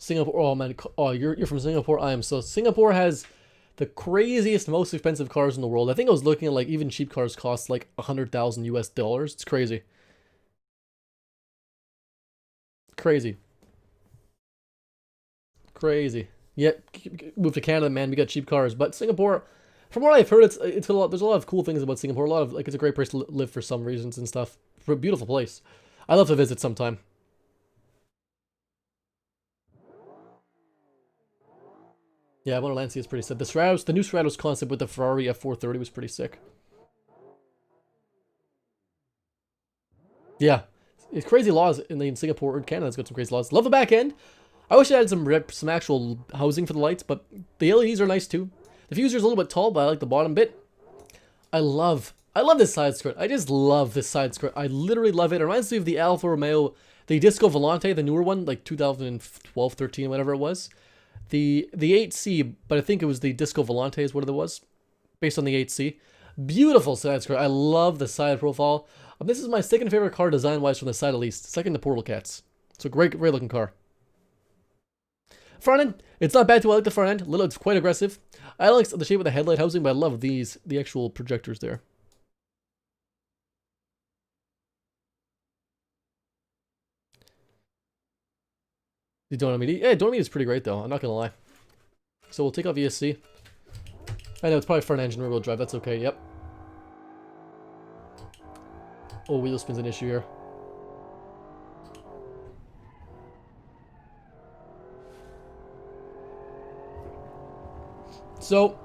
Singapore. Oh, man. Oh, you're from Singapore? I am. So Singapore has the craziest, most expensive cars in the world. I think I was looking at, like, even cheap cars cost like 100,000 US dollars. It's crazy. Crazy. Crazy. Yet, move to Canada, man. We got cheap cars. But Singapore, from what I've heard, it's a lot. There's a lot of cool things about Singapore. A lot of, like, it's a great place to live for some reasons and stuff. For a beautiful place. I love to visit sometime. Yeah, Mona Lancia is pretty sick. The new Stratos concept with the Ferrari F430 was pretty sick. Yeah, it's crazy laws in Singapore and Canada's got some crazy laws. Love the back end. I wish I had some actual housing for the lights, but the LEDs are nice too. The fuser's a little bit tall, but I like the bottom bit. I love this side skirt. I just love this side skirt. I literally love it. It reminds me of the Alfa Romeo, the Disco Volante, the newer one, like 2012, 13, whatever it was. The 8C, but I think it was the Disco Volante is what it was, based on the 8C. Beautiful side skirt. I love the side profile. This is my second favorite car design-wise from the side at least. Second to Portal Cats. It's a great looking car. Front end, it's not bad too. I like the front end. It's quite aggressive. I like the shape of the headlight housing, but I love the actual projectors there. The Dolomite, yeah, Dolomite is pretty great though. I'm not gonna lie. So we'll take off ESC. I know it's probably front engine rear-wheel drive. That's okay. Yep. Oh, wheel spin's an issue here. So,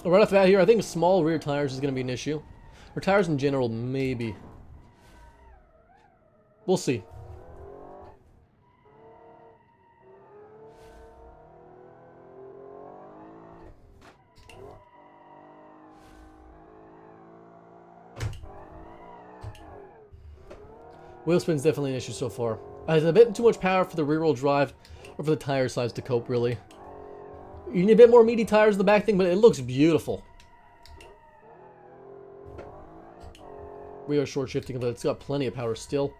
right off the bat here, I think small rear tires is going to be an issue. Or tires in general, maybe. We'll see. Wheel spin's definitely an issue so far. It's a bit too much power for the rear-wheel drive, or for the tire size to cope, really. You need a bit more meaty tires in the back thing, but it looks beautiful. We are short shifting, but it's got plenty of power still.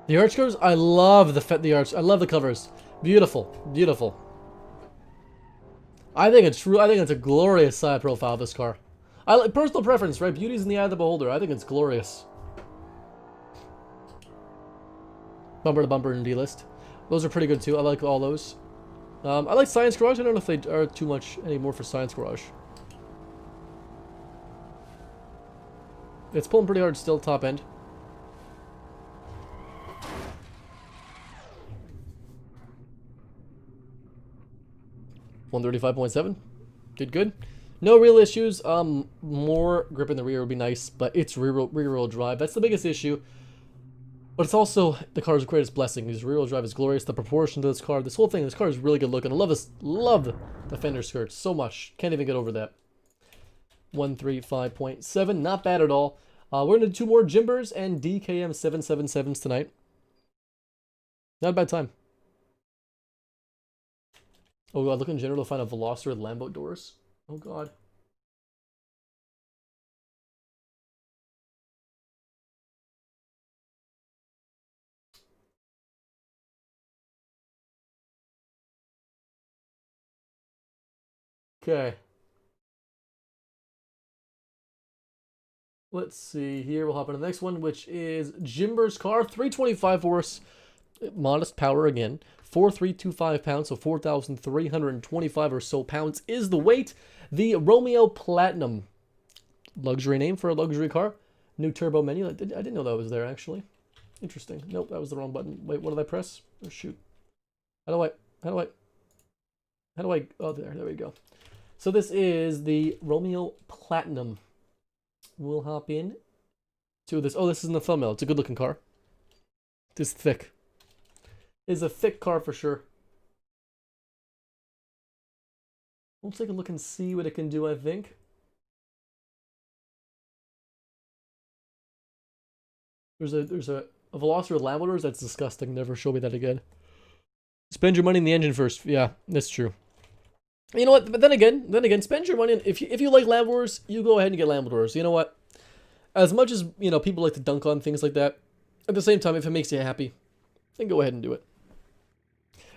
The arch covers, I love the arch. I love the covers. Beautiful, beautiful. I think it's a glorious side profile of this car. I like personal preference, right? Beauty's in the eye of the beholder. I think it's glorious. Bumper to bumper and D-list. Those are pretty good too. I like all those. I like Science Garage. I don't know if they are too much anymore for Science Garage. It's pulling pretty hard still, top end. $135.7. Did good. No real issues. More grip in the rear would be nice, but it's rear-wheel drive. That's the biggest issue. But it's also the car's greatest blessing. His rear-wheel drive is glorious. The proportion to this car, this whole thing, this car is really good looking. I love the fender skirts so much. Can't even get over that. 135.7, not bad at all. We're gonna do 2 more Jimbers and DKM 777s tonight. Not a bad time. Oh god, look in general to find a Veloster with Lambo doors. Oh god. Okay. Let's see here. We'll hop into the next one, which is Jimber's car. 325 horse, Modest power again. 4,325 pounds, so 4,325 or so pounds is the weight. The Romeo Platinum. Luxury name for a luxury car. New turbo menu. I didn't know that was there, actually. Interesting. Nope, that was the wrong button. Wait, what did I press? Oh, shoot. How do I, oh, there we go. So this is the Romeo Platinum. We'll hop in to this. Oh, this is in the thumbnail. It's a good looking car. It's thick. It's a thick car for sure. We'll take a look and see what it can do, I think. There's a Veloster with lamb motors. That's disgusting. Never show me that again. Spend your money in the engine first. Yeah, that's true. You know what? But then again, spend your money. If you like lamb motors, you go ahead and get lamb motors. You know what? As much as people like to dunk on things like that, at the same time, if it makes you happy, then go ahead and do it.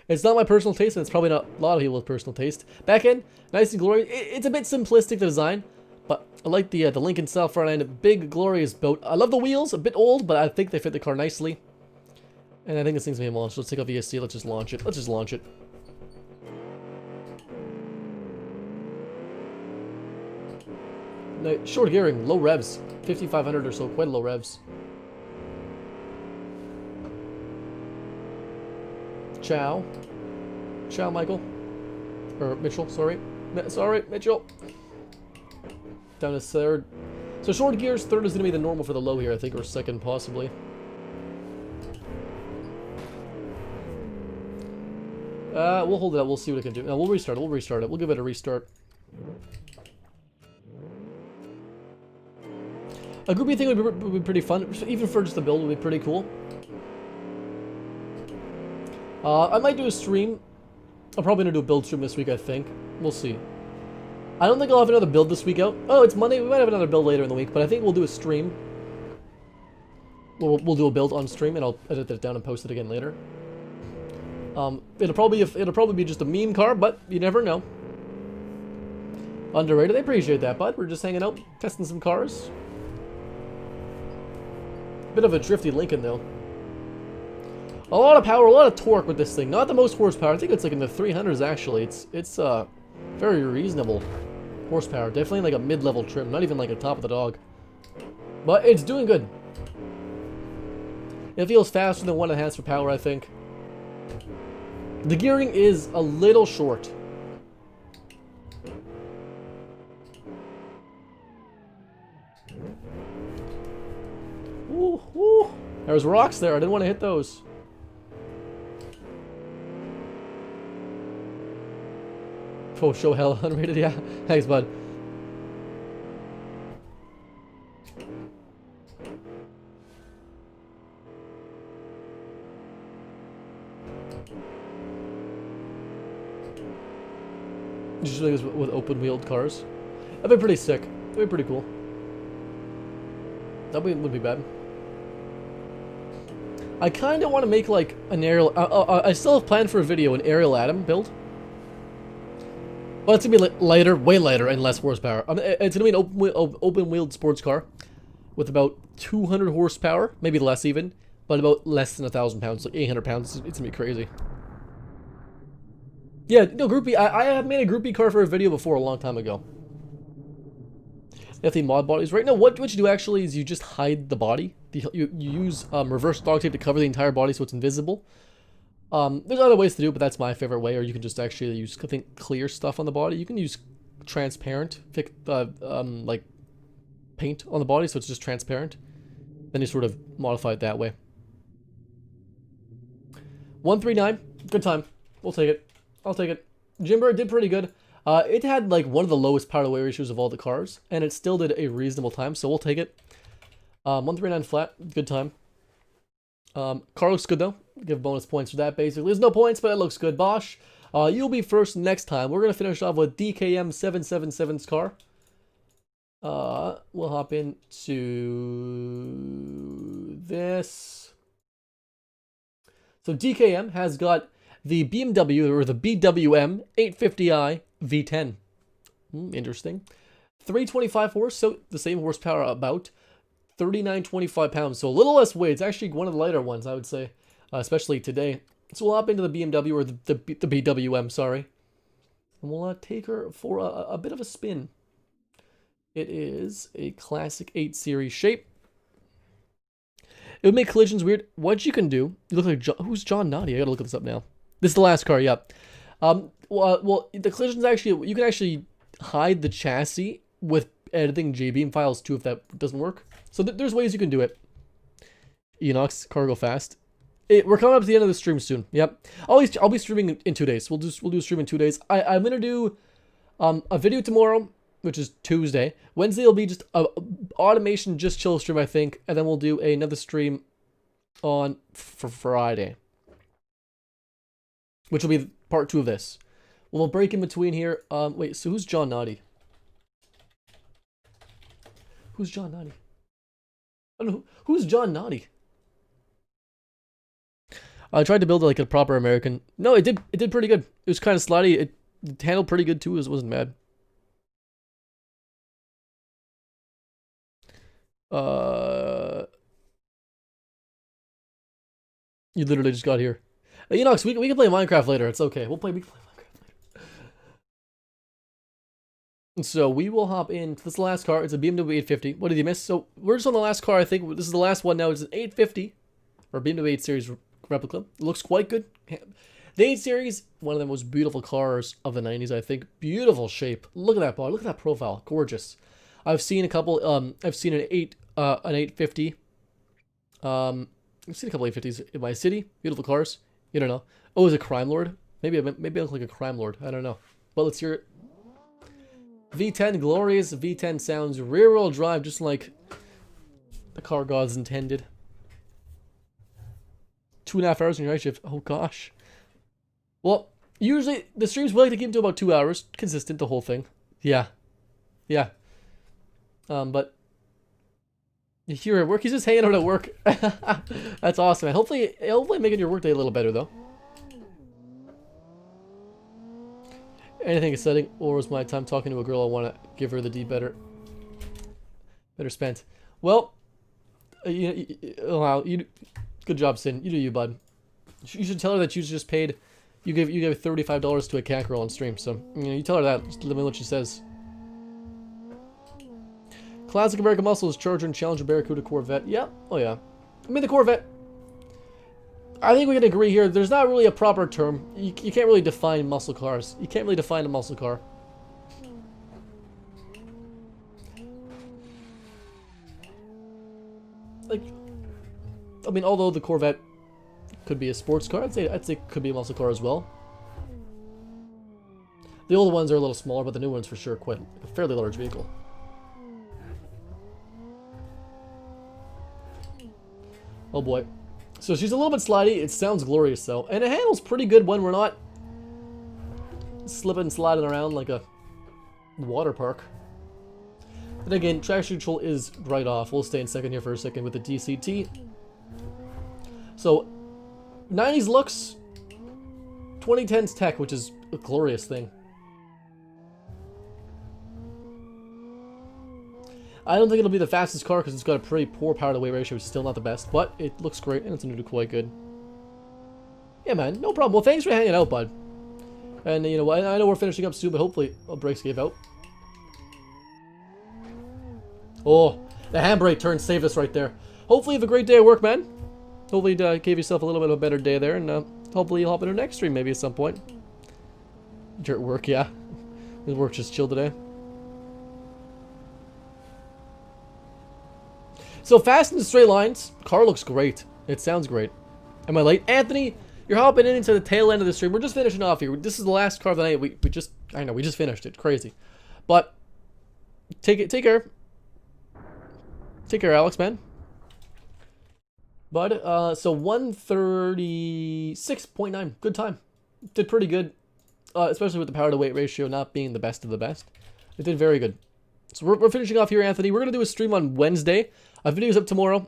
It's not my personal taste, and it's probably not a lot of people's personal taste. Back end, nice and glorious. It's a bit simplistic, the design, but I like the Lincoln style front end. Big, glorious boat. I love the wheels. A bit old, but I think they fit the car nicely. And I think this thing's gonna be launched. Let's take off ESC. Let's just launch it. Let's just launch it. No, short gearing, low revs, 5,500 or so, quite low revs. Ciao, Michael, or Mitchell. Sorry, Mitchell. Down to third. So short gears, third is gonna be the normal for the low here, I think, or second possibly. We'll hold it up. We'll see what it can do. No, we'll restart it. We'll give it a restart. A groupie thing would be pretty fun. Even for just the build would be pretty cool. I might do a stream. I'm probably going to do a build stream this week, I think. We'll see. I don't think I'll have another build this week out. Oh, it's Monday. We might have another build later in the week, but I think we'll do a stream. We'll do a build on stream, and I'll edit it down and post it again later. It'll probably be just a meme car, but you never know. Underrated. I appreciate that, bud. We're just hanging out, testing some cars. Bit of a drifty Lincoln, though. A lot of power, a lot of torque with this thing. Not the most horsepower. I think it's like in the 300s, actually. It's very reasonable horsepower. Definitely like a mid-level trim. Not even like a top of the dog. But it's doing good. It feels faster than 1.5 for power, I think. The gearing is a little short. Ooh, ooh. There's rocks there. I didn't want to hit those. Oh, show hell unrated. Yeah. Thanks, bud. Just doing this with open-wheeled cars. That'd be pretty sick. That'd be pretty cool. That would be bad. I kind of want to make like an aerial. I still have planned for a video, an aerial Atom build. But it's gonna be lighter, way lighter, and less horsepower. It's gonna be an open-wheeled sports car with about 200 horsepower, maybe less even, but about less than 1,000 pounds, like 800 pounds. It's gonna be crazy. Yeah, no, groupie. I have made a groupie car for a video before a long time ago. If the mod bodies right now, what you do actually is you just hide the body. You use reverse dog tape to cover the entire body so it's invisible. There's other ways to do it, but that's my favorite way. Or you can just actually use, I think, clear stuff on the body. You can use transparent, like paint on the body, so it's just transparent. Then you sort of modify it that way. 139, good time. We'll take it. I'll take it. Jimber did pretty good. It had like one of the lowest power to weight ratios of all the cars, and it still did a reasonable time, so we'll take it. 139 flat, good time. Car looks good though. Give bonus points for that basically. There's no points, but it looks good. Bosch, you'll be first next time. We're gonna finish off with DKM 777's car. We'll hop into this. So DKM has got the BMW, or the BWM 850i V10. Interesting. 325 horse, so the same horsepower, about 3925 pounds, so a little less weight. It's actually one of the lighter ones, I would say. especially today. So we'll hop into the BMW, or the BWM, sorry. And we'll take her for a bit of a spin. It is a classic 8 Series shape. It would make collisions weird. What you can do, you look like who's John Naughty? I gotta look this up now. This is the last car, yeah. Well, the collisions actually, you can actually hide the chassis with editing JBeam files too if that doesn't work. So there's ways you can do it. Enox, cargo fast. We're coming up to the end of the stream soon. Yep. I'll be streaming in 2 days. We'll do a stream in 2 days. I'm gonna do a video tomorrow, which is Tuesday. Wednesday will be just a automation just chill stream, I think, and then we'll do another stream for Friday, which will be part 2 of this. We'll break in between here. Wait, so who's John Naughty? Who's John Naughty? I don't know. Who's John Naughty? I tried to build like a proper American. No, it did pretty good. It was kind of slidey. It handled pretty good too. It wasn't bad. You literally just got here. Enox, we can play Minecraft later. It's okay. We can play Minecraft later. So we will hop in. This is the last car. It's a BMW 850. What did you miss? So we're just on the last car. I think this is the last one now. It's an 850 or BMW 8 Series replica. It looks quite good. The 8 Series, one of the most beautiful cars of the 90s, I think. Beautiful shape. Look at that body. Look at that profile. Gorgeous. I've seen a couple. I've seen an 850. I've seen a couple 850s in my city. Beautiful cars. You don't know. Oh, is it Crime Lord? Maybe I look like a crime lord. I don't know. But let's hear it. V10, glorious V10 sounds. Rear-wheel drive, just like the car gods intended. 2.5 hours in your night shift. Oh gosh. Well, usually the streams we like to keep them to about 2 hours, consistent the whole thing. Yeah. But you hear at work, he's just hanging out at work. That's awesome, man. Hopefully making your workday a little better though. Anything exciting, or was my time talking to a girl I want to give her the D better spent? Well, wow, good job, Sin. You do you, bud. You should tell her that you just paid. You gave $35 to a cat girl on stream. So you tell her that. Just let me know what she says. Classic American muscles: Charger and Challenger, Barracuda, Corvette. Yeah. Oh yeah. I mean the Corvette. I think we can agree here. There's not really a proper term. You can't really define muscle cars. You can't really define a muscle car. Like, I mean, although the Corvette could be a sports car, I'd say it could be a muscle car as well. The older ones are a little smaller, but the new ones for sure quite a fairly large vehicle. Oh boy. So she's a little bit slidey. It sounds glorious though. And it handles pretty good when we're not slipping and sliding around like a water park. And again, traction control is right off. We'll stay in second here for a second with the DCT. So 90s looks, 2010s tech, which is a glorious thing. I don't think it'll be the fastest car because it's got a pretty poor power to weight ratio. It's still not the best, but it looks great and it's going to do quite good. Yeah, man, no problem. Well, thanks for hanging out, bud. And you know, I know we're finishing up soon, but hopefully our brakes gave out. Oh, the handbrake turn saved us right there. Hopefully you have a great day at work, man. Hopefully you gave yourself a little bit of a better day there, and hopefully you'll hop into the next stream maybe at some point. You're at work, yeah. His work just chill today. So fast in the straight lines. Car looks great. It sounds great. Am I late? Anthony, you're hopping into the tail end of the stream. We're just finishing off here. This is the last car of the night. We just finished it. Crazy. But take care. Take care, Alex, man. Bud, so 136.9. Good time. Did pretty good. Especially with the power to weight ratio not being the best of the best. It did very good. So we're finishing off here, Anthony. We're going to do a stream on Wednesday. Video's up tomorrow.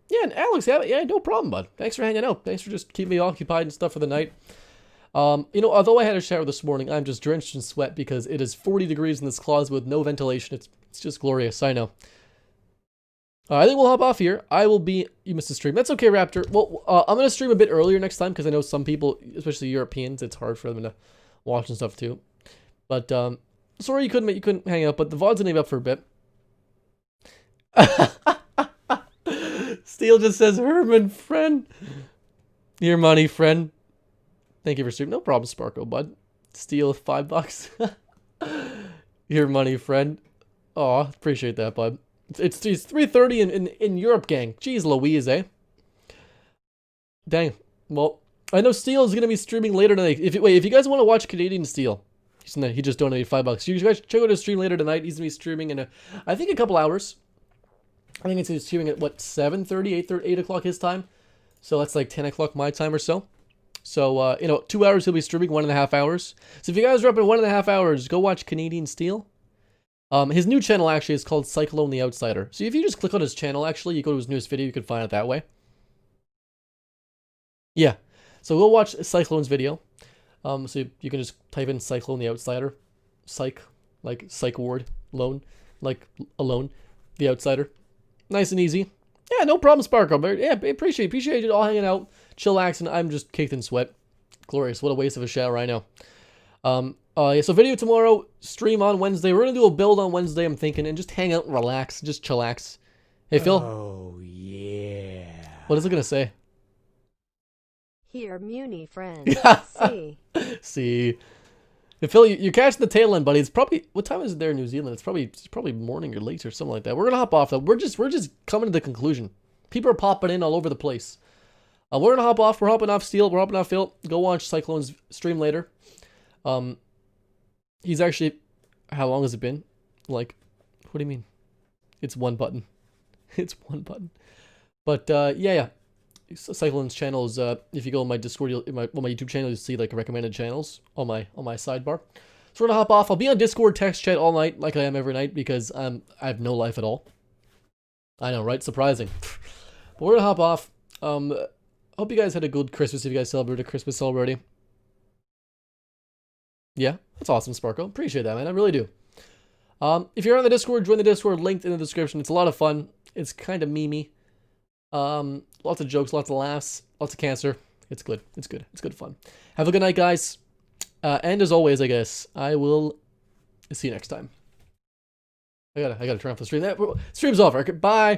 Yeah, and Alex, yeah, no problem, bud. Thanks for hanging out. Thanks for just keeping me occupied and stuff for the night. You know, although I had a shower this morning, I'm just drenched in sweat because it is 40 degrees in this closet with no ventilation. It's just glorious, I know. I think we'll hop off here. I will be... You missed the stream. That's okay, Raptor. Well, I'm going to stream a bit earlier next time because I know some people, especially Europeans, it's hard for them to watch and stuff too. But, sorry you couldn't hang out, but the VOD's going to be up for a bit. Steel just says, Herman, friend. Your money, friend. Thank you for streaming. No problem, Sparkle, bud. Steel, $5. Your money, friend. Aw, appreciate that, bud. It's 3:30 in Europe, gang. Jeez Louise, eh? Dang. Well, I know Steel is gonna be streaming later tonight. If you guys want to watch Canadian Steel, he just donated $5. You guys check out his stream later tonight. He's gonna be streaming in I think a couple hours. I think it's streaming at what 7:30, 8 o'clock his time. So that's like 10 o'clock my time or so. So 2 hours he'll be streaming, 1.5 hours. So if you guys are up in 1.5 hours, go watch Canadian Steel. His new channel actually is called Cyclone the Outsider. So if you just click on his channel, actually, you go to his newest video, you can find it that way. Yeah. So go watch Cyclone's video. So you can just type in Cyclone the Outsider. Psych, like psych ward, lone, like alone, the outsider. Nice and easy. Yeah, no problem, Sparkle. Yeah, appreciate you all hanging out, chillaxing. I'm just caked in sweat. Glorious. What a waste of a shower I know. Yeah, so video tomorrow, stream on Wednesday. We're gonna do a build on Wednesday, I'm thinking, and just hang out and relax, just chillax. Hey, Phil. Oh, yeah. What is it gonna say? Here, Muni friends. See. See. Hey, Phil, you're catching the tail end, buddy. It's probably, what time is it there in New Zealand? It's probably morning or late or something like that. We're gonna hop off though. We're just coming to the conclusion. People are popping in all over the place. We're gonna hop off. We're hopping off Steel. We're hopping off Phil. Go watch Cyclone's stream later. He's actually, how long has it been? Like, what do you mean? It's one button. It's one button. But, yeah. Cyclone's channel is, if you go on my Discord, my YouTube channel, you'll see, like, recommended channels on my sidebar. So we're gonna hop off. I'll be on Discord text chat all night, like I am every night, because, I have no life at all. I know, right? Surprising. But we're gonna hop off. Hope you guys had a good Christmas if you guys celebrated Christmas already. Yeah, that's awesome, Sparkle. Appreciate that, man. I really do. If you're on the Discord, join the Discord. Linked in the description. It's a lot of fun. It's kind of memey. Lots of jokes, lots of laughs, lots of cancer. It's good. It's good. It's good fun. Have a good night, guys. And as always, I guess, I will see you next time. I gotta turn off the stream. Stream's over. Bye.